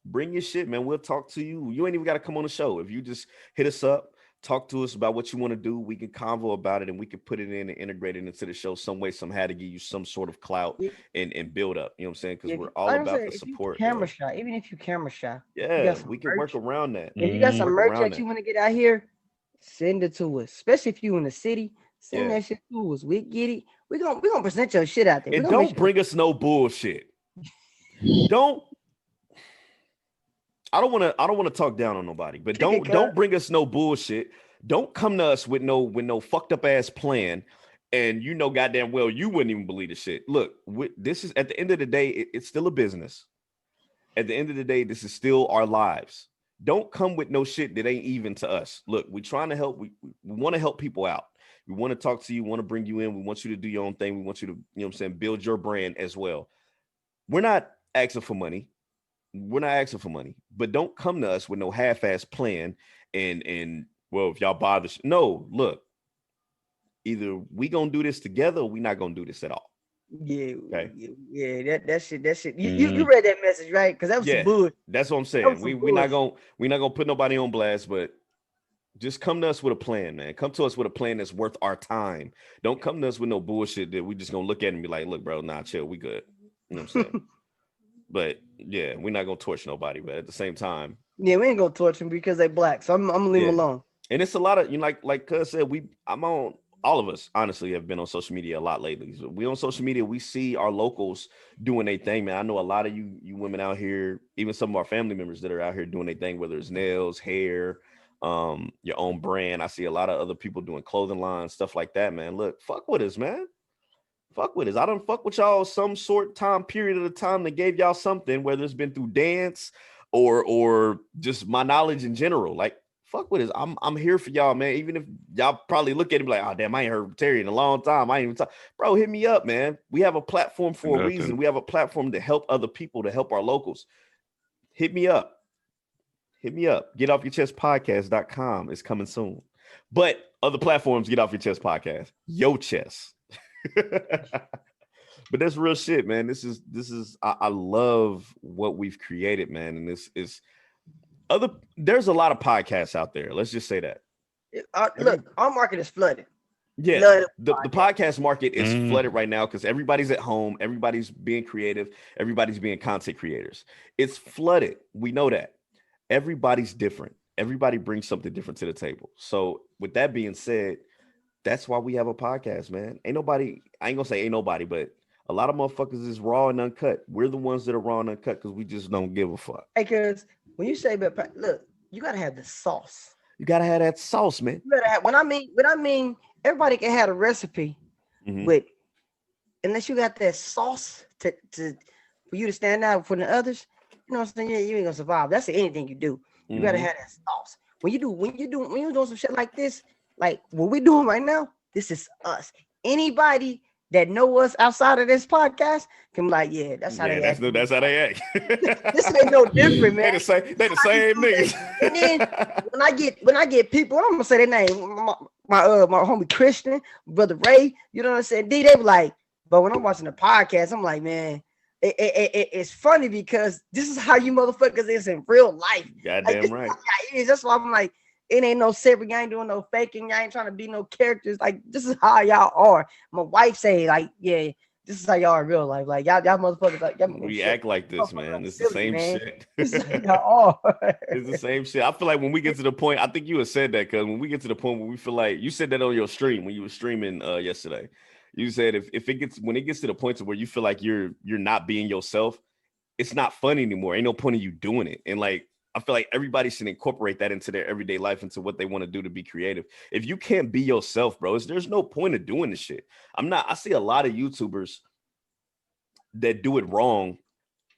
bring your shit, man. We'll talk to you. You ain't even got to come on the show. If you just hit us up, talk to us about what you want to do. We can convo about it and we can put it in and integrate it into the show some way, somehow to give you some sort of clout and build up. You know what I'm saying? Because we're all about the support. Camera shy, even if you camera shy. Yeah, we can work around that. If you got some merch that you want to get out here, send it to us. Especially if you in the city, send that shit to us. We get it. We gonna present your shit out there. And don't bring us no bullshit. I don't want to talk down on nobody, but don't bring us no bullshit. Don't come to us with no fucked up ass plan, and you know goddamn well you wouldn't even believe the shit. Look, this is at the end of the day, it's still a business. At the end of the day, this is still our lives. Don't come with no shit that ain't even to us. Look, we're trying to help. We want to help people out. We want to talk to you. Want to bring you in. We want you to do your own thing. We want you to, you know what I'm saying, build your brand as well. We're not asking for money. But don't come to us with no half-ass plan and well, if y'all buy this, no, look, either we gonna do this together or we not gonna do this at all. Yeah, okay. Yeah, that shit. You read that message, right? Because that was some bullshit. That's what I'm saying. We're not gonna put nobody on blast, but just come to us with a plan, man. Come to us with a plan that's worth our time. Don't come to us with no bullshit that we just gonna look at and be like, look, bro, nah, chill, we good. You know what I'm saying? But yeah, we're not gonna torch nobody, but at the same time, yeah, we ain't gonna torch them because they black. So I'm gonna leave them alone. And it's a lot of, you know, like Cuz said, all of us honestly have been on social media a lot lately. So we on social media, we see our locals doing their thing, man. I know a lot of you women out here, even some of our family members that are out here doing their thing, whether it's nails, hair, your own brand. I see a lot of other people doing clothing lines, stuff like that, man. Look, fuck with us, man. Fuck with us. I don't fuck with y'all some sort time period of the time that gave y'all something, whether it's been through dance or just my knowledge in general. Like, fuck with us. I'm here for y'all, man. Even if y'all probably look at it like, oh damn, I ain't heard Terry in a long time. I ain't even talk. Bro, hit me up, man. We have a platform for a reason. We have a platform to help other people, to help our locals. Hit me up. GetOffYoChestPodcast.com is coming soon. But other platforms, Get Off Your Chest Podcast. Yo chest. But that's real shit, man. This is I love what we've created, man. And this is there's a lot of podcasts out there. Let's just say that. Look, our market is flooded. Yeah, the podcast market is flooded right now because everybody's at home, everybody's being creative, everybody's being content creators. It's flooded. We know that. Everybody's different. Everybody brings something different to the table. So with that being said, that's why we have a podcast, man. I ain't gonna say ain't nobody, but a lot of motherfuckers is raw and uncut. We're the ones that are raw and uncut because we just don't give a fuck. Hey, cuz when you say, but look, you gotta have the sauce. You gotta have that sauce, man. You gotta have, when I mean, everybody can have a recipe, but unless you got that sauce to for you to stand out for the others, you know what I'm saying? You ain't gonna survive. That's anything you do. You gotta have that sauce. When you're doing some shit like this, like what we're doing right now, this is us. Anybody that know us outside of this podcast can be like, yeah, that's how they act. That's how they act. This ain't no different, man. They the same niggas. And then when I get people, I'm gonna say their name, my homie Christian, brother Ray, you know what I'm saying? They be like, But when I'm watching the podcast, I'm like, man, it's funny because this is how you motherfuckers is in real life. Goddamn right. That's why I'm like, it ain't no separate. Y'all ain't doing no faking. Y'all ain't trying to be no characters. Like, this is how y'all are. My wife say, like, yeah, this is how y'all are in real life. Like, y'all motherfuckers, like, we act like this, man. It's the same shit. This is how y'all are. It's the same shit. I feel like when we get to the point, I think you had said that, because when we get to the point where we feel like, you said that on your stream when you were streaming yesterday. You said when it gets to the point to where you feel like you're not being yourself, it's not fun anymore. Ain't no point in you doing it. And like, I feel like everybody should incorporate that into their everyday life, into what they want to do to be creative. If you can't be yourself, bro, there's no point of doing this shit. I see a lot of YouTubers that do it wrong,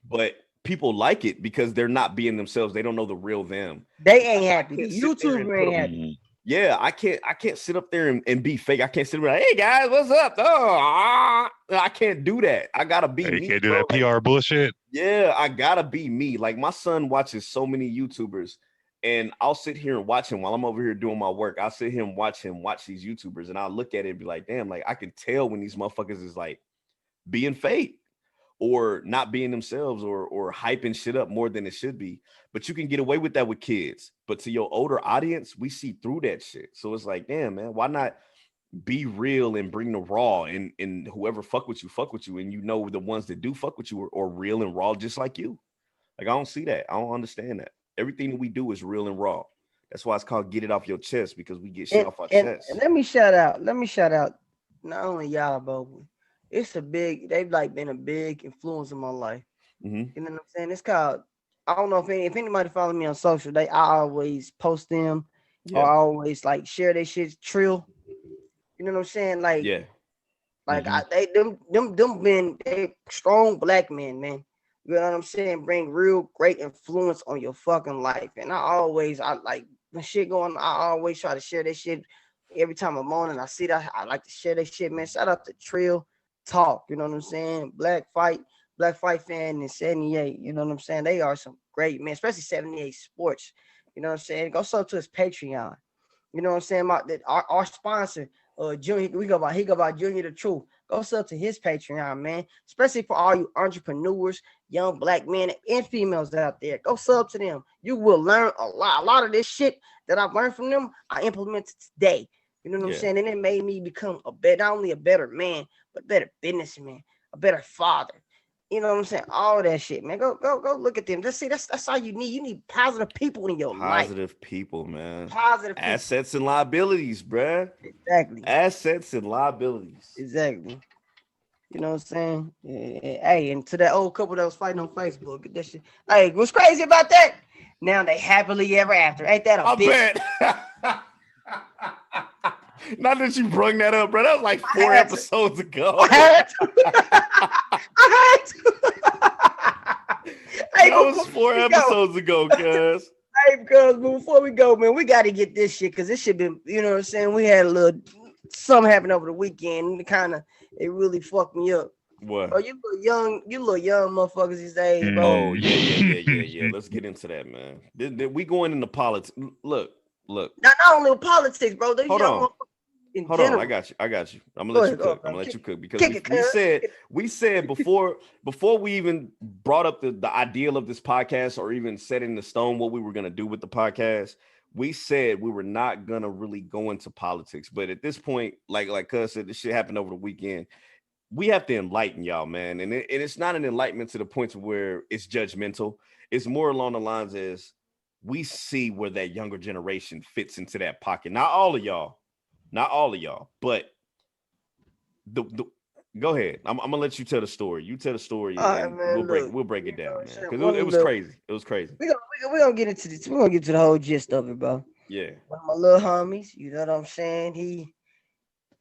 but people like it because they're not being themselves. They don't know the real them. They ain't happy. YouTuber ain't happy. Yeah, I can't sit up there and be fake. I can't sit there like, hey guys, what's up? Oh, I can't do that. I gotta be me. You can't do that PR bullshit. Yeah, I gotta be me. Like, my son watches so many YouTubers, and I'll sit here and watch him while I'm over here doing my work. I'll sit here and watch these YouTubers, and I'll look at it and be like, damn, like I can tell when these motherfuckers is like being fake or not being themselves or hyping shit up more than it should be. But you can get away with that with kids. But to your older audience, we see through that shit. So it's like, damn, man, why not be real and bring the raw, and whoever fuck with you, and you know the ones that do fuck with you are real and raw just like you. Like, I don't see that. I don't understand that. Everything that we do is real and raw. That's why it's called Get It Off Your Chest, because we get shit off our chest. And let me shout out not only y'all, but they've like been a big influence in my life. Mm-hmm. You know what I'm saying? It's called, I don't know if anybody follow me on social, I always post them or I always like share their shit. Trill. You know what I'm saying? Like, yeah. Like, they strong black men, man. You know what I'm saying? Bring real great influence on your fucking life. And I like when shit going, I always try to share that shit every time I'm on, and I see that, I like to share that shit, man. Shout out to Trill Talk, you know what I'm saying? Black Fight fan in 78, you know what I'm saying? They are some great men, especially 78 Sports. You know what I'm saying? Go sub to his Patreon. You know what I'm saying? Our sponsor, Junior, he go by Junior the Truth. Go sub to his Patreon, man. Especially for all you entrepreneurs, young black men and females out there. Go sub to them. You will learn a lot. A lot of this shit that I've learned from them, I implemented today. You know what I'm saying? And it made me become not only a better man, but a better businessman, a better father. You know what I'm saying? All that shit, man. Go look at them. That's all you need. You need positive people in your life. Positive people, man. Positive people. Assets and liabilities, bruh. Exactly. Assets and liabilities. Exactly. You know what I'm saying? Hey, and to that old couple that was fighting on Facebook, get that shit. Hey, what's crazy about that? Now they happily ever after. Ain't that a bitch? Bet. Not that you brung that up, bro. That was like 4 episodes ago. I had to. Hey, that was 4 episodes ago, cuz. Hey, because before we go, man, we got to get this shit, because this shit been, you know what I'm saying? We had a little something happen over the weekend, and it really fucked me up. What? Oh, you little young motherfuckers these days, bro. Oh, yeah. Let's get into that, man. We going into politics. Look. Not only with politics, bro. Hold on. Hold on, I got you. I'm gonna let you cook. I'm gonna let you cook, because we said before we even brought up the ideal of this podcast, or even set in the stone what we were gonna do with the podcast. We said we were not gonna really go into politics, but at this point, like Cuz said, this shit happened over the weekend. We have to enlighten y'all, man, and it's not an enlightenment to the point to where it's judgmental. It's more along the lines as we see where that younger generation fits into that pocket. Not all of y'all, but the go ahead. I'm gonna let you tell the story. You tell the story, and we'll break it down, man. Because it was crazy. It was crazy. We're gonna get into this. We're gonna get to the whole gist of it, bro. Yeah. One of my little homies, you know what I'm saying?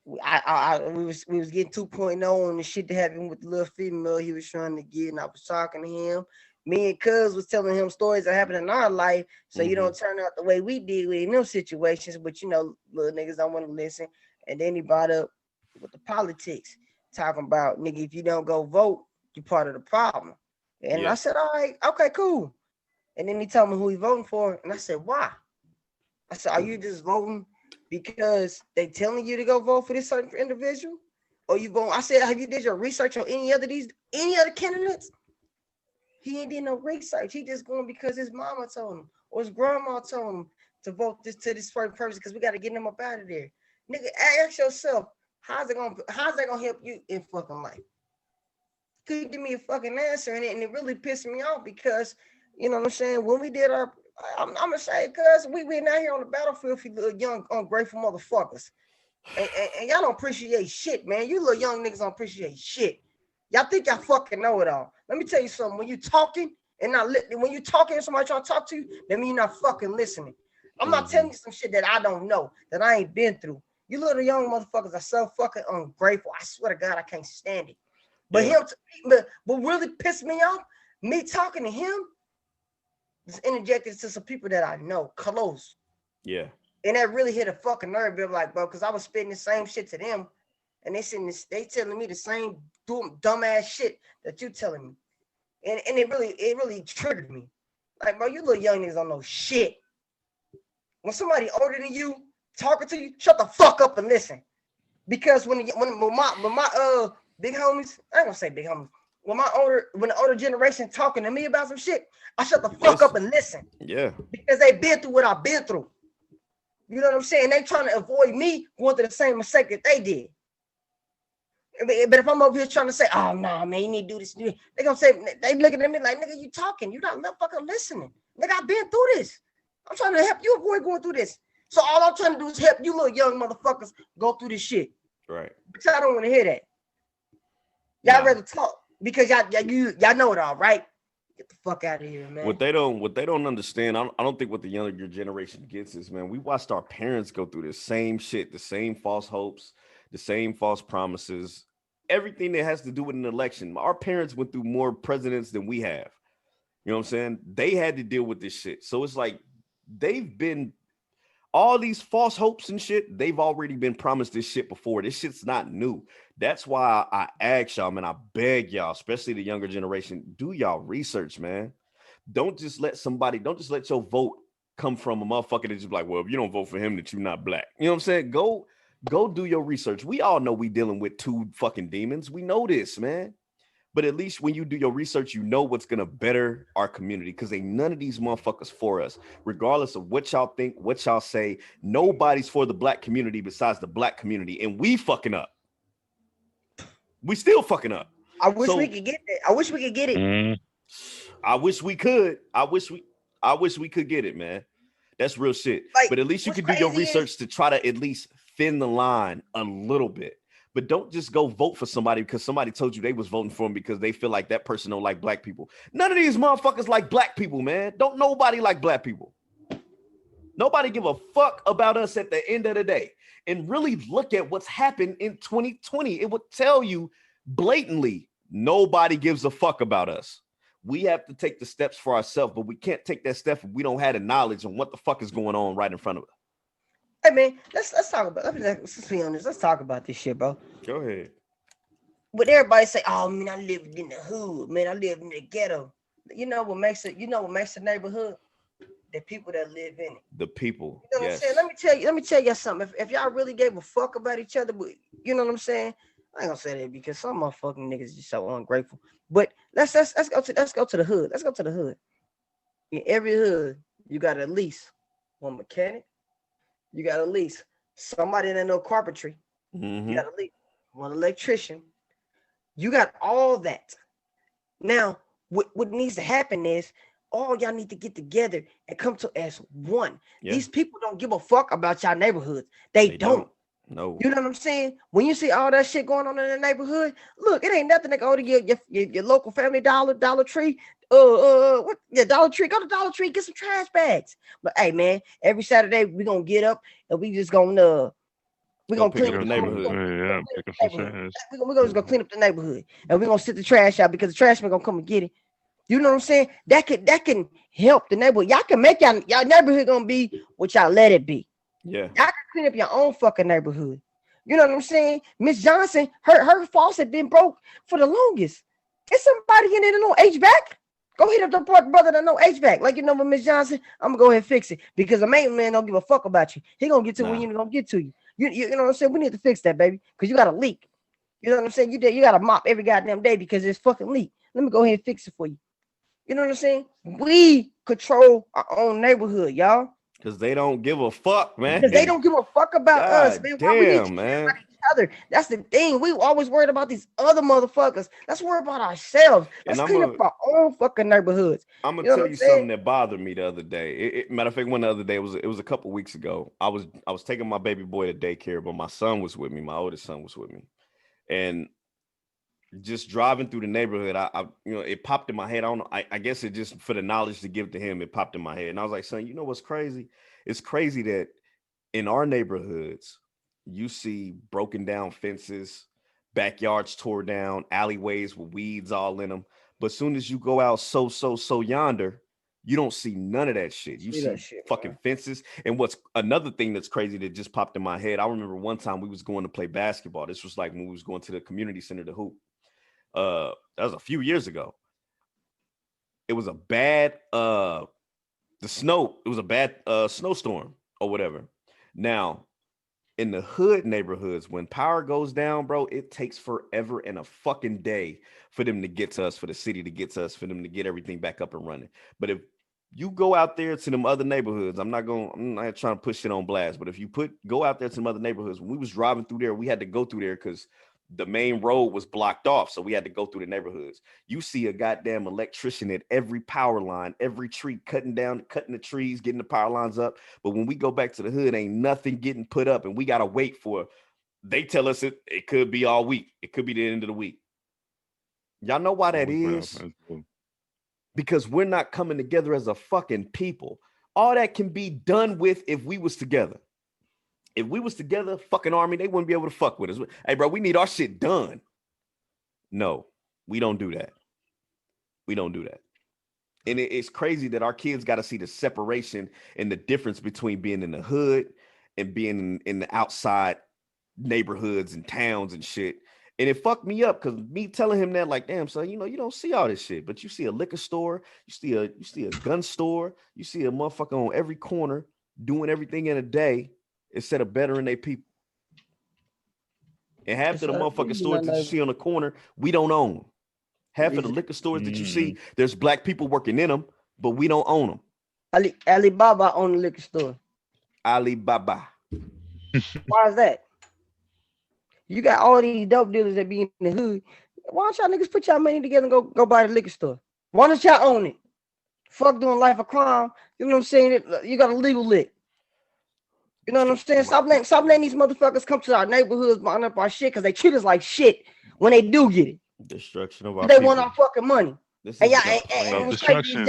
We was getting 2.0 on the shit that happened with the little female he was trying to get, and I was talking to him. Me and Cuz was telling him stories that happened in our life, so you don't turn out the way we did in them situations. But you know, little niggas don't want to listen. And then he brought up with the politics, talking about, nigga, if you don't go vote, you're part of the problem. And I said, all right, okay, cool. And then he told me who he voting for, and I said, why? I said, are you just voting because they telling you to go vote for this certain individual? Or you going? I said, have you did your research on any other candidates? He ain't did no research. He just going because his mama told him or his grandma told him to vote this first person because we got to get him up out of there. Nigga, ask yourself, how's that gonna help you in fucking life? Could give me a fucking answer, and it really pissed me off because you know what I'm saying. When we did our, I'm gonna say, cuz we been out here on the battlefield for little young ungrateful motherfuckers, and y'all don't appreciate shit, man. You little young niggas don't appreciate shit. Y'all think y'all fucking know it all. Let me tell you something. When you talking and when you talking and somebody trying to talk to you, that mean you're not fucking listening. I'm not telling you some shit that I don't know, that I ain't been through. You little young motherfuckers are so fucking ungrateful. I swear to God, I can't stand it. But what really pissed me off, me talking to him, is interjected to some people that I know close. Yeah. And that really hit a fucking nerve, like, bro, because I was spitting the same shit to them, and they telling me the same dumbass shit that you telling me, and it really triggered me. Like, bro, you little young niggas don't know shit. When somebody older than you talking to you, shut the fuck up and listen. Because when my big homies, I ain't gonna say big homies. When the older generation talking to me about some shit, I shut the fuck up and listen. Yeah. Because they been through what I've been through. You know what I'm saying? They trying to avoid me going through the same mistake that they did. But if I'm over here trying to say, oh no, man, you need to do this, they gonna say, they looking at me like, nigga, you talking, you not fucking listening. Nigga, I've been through this. I'm trying to help you avoid going through this. So all I'm trying to do is help you little young motherfuckers go through this shit. Right. Because I don't want to hear that. Y'all rather talk because y'all know it all, right? Get the fuck out of here, man. What they don't understand, I don't think what the younger generation gets is, man, we watched our parents go through the same shit, the same false hopes, the same false promises, everything that has to do with an election. Our parents went through more presidents than we have. You know what I'm saying? They had to deal with this shit. So it's like they've been all these false hopes and shit. They've already been promised this shit before. This shit's not new. That's why I ask y'all, man, I beg y'all, especially the younger generation, do y'all research, man. Don't just let your vote come from a motherfucker that's just like, well, if you don't vote for him, that you're not black. You know what I'm saying? Go do your research. We all know we dealing with two fucking demons. We know this, man. But at least when you do your research, you know what's going to better our community, because ain't none of these motherfuckers for us. Regardless of what y'all think, what y'all say, nobody's for the black community besides the black community. And we fucking up. We still fucking up. I wish we could get it. I wish we could get it. I wish we could. I wish we could get it, man. That's real shit. Like, but at least you can do your research to try to at least thin the line a little bit. But don't just go vote for somebody because somebody told you they was voting for them because they feel like that person don't like black people. None of these motherfuckers like black people, man. Don't nobody like black people. Nobody give a fuck about us at the end of the day. And really look at what's happened in 2020. It would tell you blatantly, nobody gives a fuck about us. We have to take the steps for ourselves, but we can't take that step if we don't have the knowledge on what the fuck is going on right in front of us. Hey man, let's talk about. Let's be honest. Let's talk about this shit, bro. Go ahead. But everybody say, "Oh man, I lived in the hood. Man, I lived in the ghetto." You know what makes it? You know what makes the neighborhood? The people that live in it. The people. You know what I'm saying? Let me tell you something. If y'all really gave a fuck about each other, you know what I'm saying? I ain't gonna say that because some motherfucking niggas just so ungrateful. But let's go to the hood. Let's go to the hood. In every hood, you got at least one mechanic. You got at least somebody that know carpentry. Mm-hmm. You got at least one electrician. You got all that. Now, what needs to happen is all y'all need to get together and come to as one. Yeah. These people don't give a fuck about y'all neighborhoods. They don't. No. You know what I'm saying? When you see all that shit going on in the neighborhood, look, it ain't nothing to go to your local Family Dollar, Dollar Tree. Dollar Tree, go to Dollar Tree, get some trash bags. But hey, man, every Saturday we're gonna get up and we just gonna clean up the neighborhood. We're just gonna clean up the neighborhood and we're gonna sit the trash out because the trash man gonna come and get it. You know what I'm saying? That can help the neighborhood. Y'all can make y'all neighborhood gonna be what y'all let it be. Yeah. Y'all can clean up your own fucking neighborhood. You know what I'm saying? Miss Johnson, her faucet been broke for the longest. Is somebody in there to know HVAC? Go hit up the brother that know HVAC. Like, you know what, Miss Johnson, I'm gonna go ahead and fix it because the main man don't give a fuck about you. He gonna get to when you gonna get to you. You know what I'm saying? We need to fix that, baby, because you got a leak. You know what I'm saying? You got to mop every goddamn day because it's fucking leak. Let me go ahead and fix it for you. You know what I'm saying? We control our own neighborhood, y'all. Because they don't give a fuck, man. Because they don't give a fuck about us, man. Why we need to Damn, care man. about each other? That's the thing. We always worried about these other motherfuckers. Let's worry about ourselves. Let's clean up our own fucking neighborhoods. I'm gonna You know tell what you I'm saying? something that bothered me the other day. Matter of fact, one the other day it was a couple weeks ago. I was taking my baby boy to daycare, but my son was with me. My oldest son was with me, and just driving through the neighborhood, I it popped in my head. I don't know. I guess it just for the knowledge to give to him, it popped in my head, and I was like, son, you know what's crazy? It's crazy that in our neighborhoods, you see broken down fences, backyards tore down, alleyways with weeds all in them. But as soon as you go out so yonder, you don't see none of that shit. You see fucking fences. And what's another thing that's crazy that just popped in my head, I remember one time we was going to play basketball. This was like when we was going to the community center to hoop. That was a few years ago. It was a bad it was a bad snowstorm or whatever. Now, in the hood neighborhoods, when power goes down, bro, it takes forever and a fucking day for them to get to us, for the city to get to us, for them to get everything back up and running. But if you go out there to them other neighborhoods, I'm not trying to push it on blast, but if you go out there to some other neighborhoods, when we was driving through there, we had to go through there because the main road was blocked off. So we had to go through the neighborhoods. You see a goddamn electrician at every power line, every tree, cutting the trees, getting the power lines up. But when we go back to the hood, ain't nothing getting put up, and we got to wait for, they tell us it could be all week. It could be the end of the week. Y'all know why that is? Because we're not coming together as a fucking people. All that can be done with if we was together. If we was together, fucking army, they wouldn't be able to fuck with us. Hey, bro, we need our shit done. No, we don't do that. We don't do that. And it's crazy that our kids got to see the separation and the difference between being in the hood and being in the outside neighborhoods and towns and shit. And it fucked me up because me telling him that, like, damn, son, you don't see all this shit, but you see a liquor store, you see a gun store, you see a motherfucker on every corner doing everything in a day instead of bettering their people. And half of the motherfucking stores that you see on the corner, we don't own. Half of the liquor stores that you see, there's black people working in them, but we don't own them. Alibaba own the liquor store. Alibaba. Why is that? You got all these dope dealers that be in the hood. Why don't y'all niggas put y'all money together and go buy the liquor store? Why don't y'all own it? Fuck doing life of crime. You know what I'm saying? You got a legal lick. You know what I'm saying? Stop letting these motherfuckers come to our neighborhoods, buying up our shit because they treat us like shit when they do get it. Destruction of our they people. want our fucking money. And y'all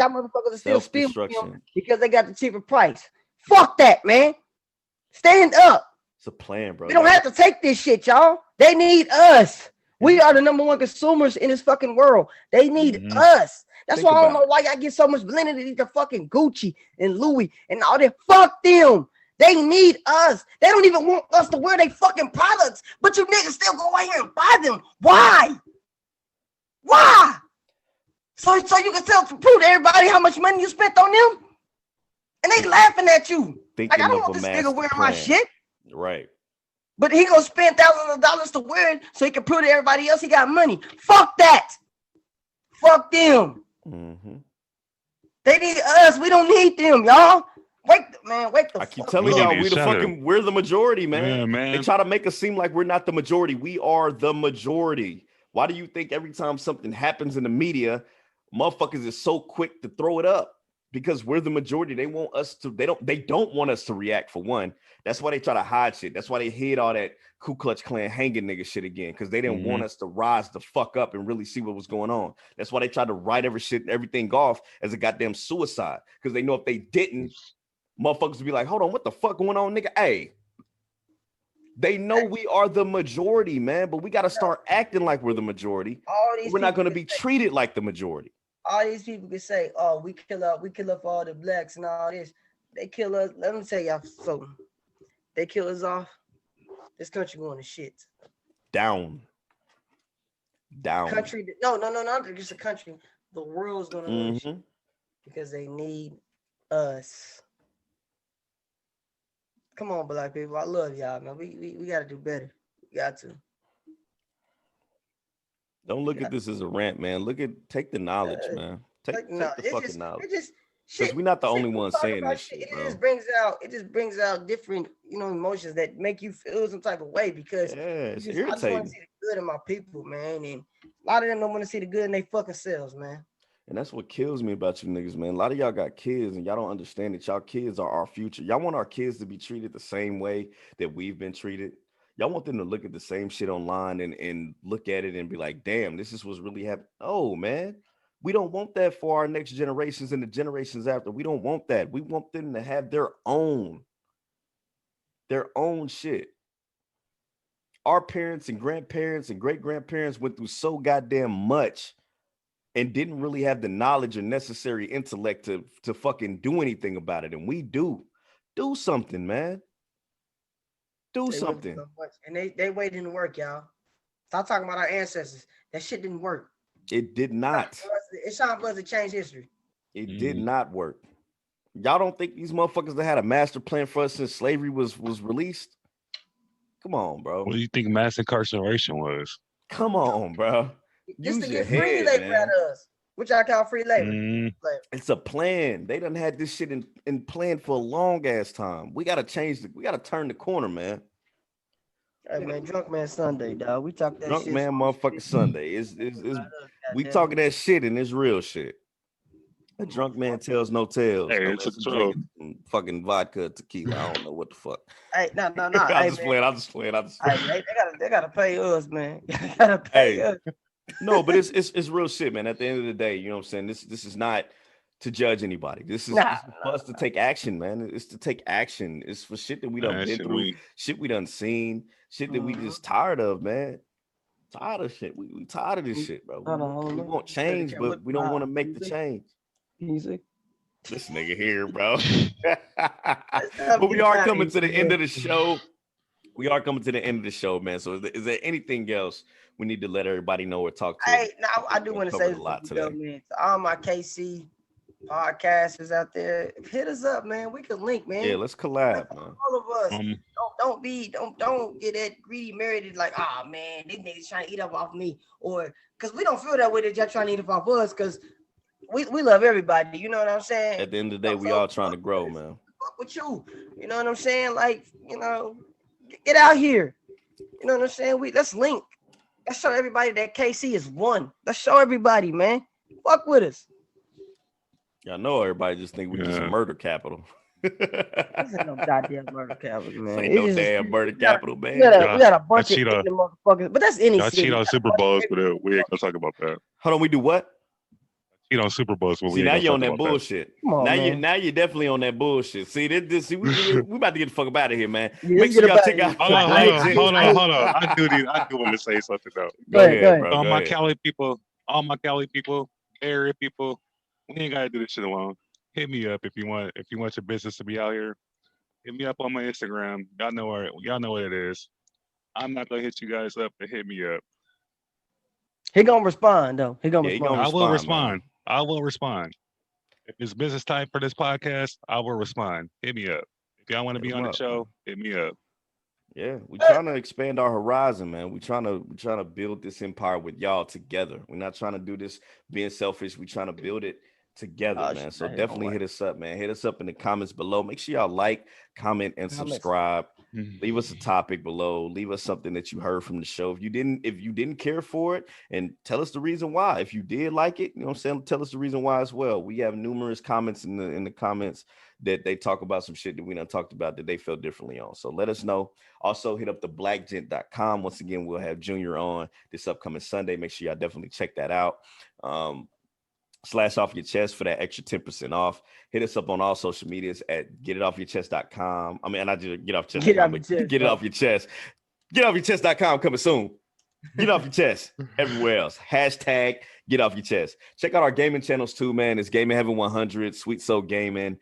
motherfuckers are still stealing because they got the cheaper price. Fuck that, man. Stand up. It's a plan, bro. We don't have to take this shit, y'all. They need us. We are the number one consumers in this fucking world. They need us. That's why I don't know why y'all get so much validity to fucking Gucci and Louis and all that. Fuck them. They need us. They don't even want us to wear their fucking products, but you niggas still go out here and buy them. Why? Why? So you can tell to prove to everybody how much money you spent on them? And they laughing at you. Like, I don't want this nigga wearing my shit. Right. But he gonna spend thousands of dollars to wear it so he can prove to everybody else he got money. Fuck that. Fuck them. They need us. We don't need them, y'all. Wake the I keep telling y'all, we're the majority, man. Yeah, man. They try to make us seem like we're not the majority. We are the majority. Why do you think every time something happens in the media, motherfuckers is so quick to throw it up? Because we're the majority. They want us to, they don't want us to react, for one. That's why they try to hide shit. That's why they hid all that Ku Klux Klan hanging nigga shit again. Because they didn't want us to rise the fuck up and really see what was going on. That's why they tried to write everything off as a goddamn suicide. Because they know if they didn't, motherfuckers would be like, hold on, what the fuck going on, nigga? Hey. They know we are the majority, man, but we got to start acting like we're the majority. We're not going to be treated like the majority. All these people can say, oh, we kill up all the blacks and all this. They kill us. Let me tell y'all something. They kill us off. This country going to shit. Down. Country. No, not just a country. The world's going to go to shit because they need us. Come on, black people. I love y'all, man. We got to do better. We got to. Don't look at this as a rant, man. Take the knowledge, man. Take the fucking knowledge. It just Because we're not the only ones talk saying about this shit, It bro. just brings out different, emotions that make you feel some type of way because it's I just want to irritating. see the good in my people, man. And a lot of them don't want to see the good in their fucking selves, man. And that's what kills me about you niggas, man. A lot of y'all got kids and y'all don't understand that y'all kids are our future. Y'all want our kids to be treated the same way that we've been treated. Y'all want them to look at the same shit online and look at it and be like, damn, this is what's really happening. Oh, man. We don't want that for our next generations and the generations after. We don't want that. We want them to have their own shit. Our parents and grandparents and great grandparents went through so goddamn much and didn't really have the knowledge or necessary intellect to fucking do anything about it. And we do. Do something, man. Do something. So much. And they waited to work, y'all. Stop talking about our ancestors. That shit didn't work. It did not. It's time for us to change history. It did not work. Y'all don't think these motherfuckers that had a master plan for us since slavery was released? Come on, bro. What do you think mass incarceration was? Come on, bro. Just Use to your get free head, labor man. out of us. Which I call free labor. It's a plan. They done had this shit in plan for a long ass time. We gotta we gotta turn the corner, man. Hey man, Drunk Man Sunday, dog. We talk that Drunk shit. Man motherfucking Sunday. Is we talking that shit and it's real shit. A drunk man tells no tales. Hey, it's drinking fucking vodka, tequila. I don't know what the fuck. Hey, no. I'm just playing. Hey, they gotta pay us, man. They gotta pay us. No, but it's real shit, man. At the end of the day, you know what I'm saying? This is not to judge anybody. This is for us to take action, man. It's to take action. It's for shit that we done been through, shit we done seen, shit that we just tired of, man. Tired of shit. We tired of this shit, bro. We want change, but we don't want to make the change. Music. This nigga here, bro. But we are coming to the end of the show. Man. So is there anything else we need to let everybody know or talk to? Hey, now I do want to say a lot today. Man, to all my KC podcasters out there, hit us up, man. We can link, man. Yeah, let's collab, man. All of us. Don't get that greedy married like, oh man, these niggas trying to eat up off me. Or because we don't feel that way that y'all trying to eat up off us, because we love everybody, you know what I'm saying? At the end of the day, we all trying to grow, man. Fuck with you. You know what I'm saying? Like, get out here. You know what I'm saying? Let's link. Let's show everybody that KC is one. Let's show everybody, man. Fuck with us. Y'all know everybody just think we just a murder capital. This ain't no goddamn murder capital, man. Ain't no damn murder capital, man. We got a bunch of motherfuckers, but that's any y'all cheat on Super Bowls, but we ain't gonna talk about that. Hold on, we do what? Cheat on Super Bowls, but see, now you're on that bullshit. Come on, now you're definitely on that bullshit. See, we about to get the fuck up out of here, man. Make sure y'all check out. Hold on. I do want to say something though. Go ahead, bro. All my Cali people, area people, we ain't gotta do this shit alone. Hit me up if you want your business to be out here. Hit me up on my Instagram. Y'all know what it is. I'm not gonna hit you guys up, but hit me up. He gonna respond though. I will respond. If it's business time for this podcast, I will respond. Hit me up. If y'all want to be on the show, hit me up. Yeah, we're trying to expand our horizon, man. We're trying to build this empire with y'all together. We're not trying to do this being selfish. We're trying to build it together, man. So definitely hit us up, man. Hit us up in the comments below. Make sure y'all like, comment, and subscribe. Leave us a topic below. Leave us something that you heard from the show. If you didn't care for it, and tell us the reason why. If you did like it, you know what I'm saying? Tell us the reason why as well. We have numerous comments in the comments that they talk about some shit that we done talked about that they felt differently on. So let us know. Also hit up the blackgent.com. Once again, we'll have Junior on this upcoming Sunday. Make sure y'all definitely check that out. Slash off your chest for that extra 10% off. Hit us up on all social medias at GetItOffYoChest.com. I mean, I just get off chest. Get it off your chest. GetItOffYourChest.com coming soon. Get off your chest. Everywhere else. Hashtag get off your chest. Check out our gaming channels too, man. It's Gaming Heaven 100, Sweet Soul Gaming,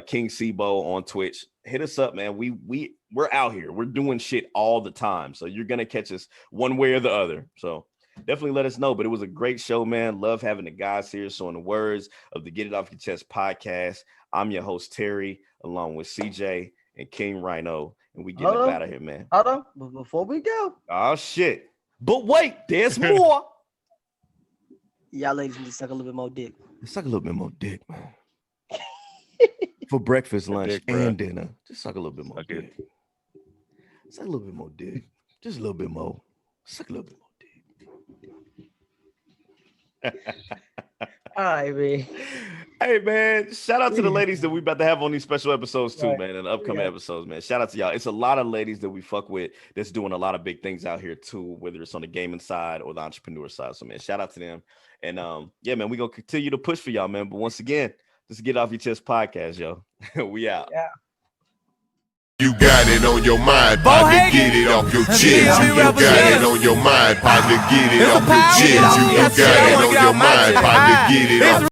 King Sibo on Twitch. Hit us up, man. We're out here. We're doing shit all the time. So you're gonna catch us one way or the other. So definitely let us know. But it was a great show, man. Love having the guys here. So in the words of the Get It Off Your Chest podcast, I'm your host, Terry, along with CJ and King Rhino. And we get up out of here, man. Hold on. But before we go. Oh, shit. But wait, there's more. Y'all ladies need to suck a little bit more dick. Suck a little bit more dick, man. For breakfast, lunch, dick, bro. and dinner. Just suck a little bit more Okay. dick. Suck a little bit more dick. Just a little bit more. Suck a little bit more dick. All right, man. Hey, man. Shout out to the ladies that we about to have on these special episodes too, Right. man, and the upcoming episodes, man. Shout out to y'all. It's a lot of ladies that we fuck with that's doing a lot of big things out here too, whether it's on the gaming side or the entrepreneur side. So, man, shout out to them. And yeah, man, we're gonna continue to push for y'all, man. But once again, this is Get Off Your Chest podcast, yo. We out. Yeah. You got it on your mind, partner, get it off your chest. You got it on your mind, partner, get it off your chest. You got it on your mind, partner, get it off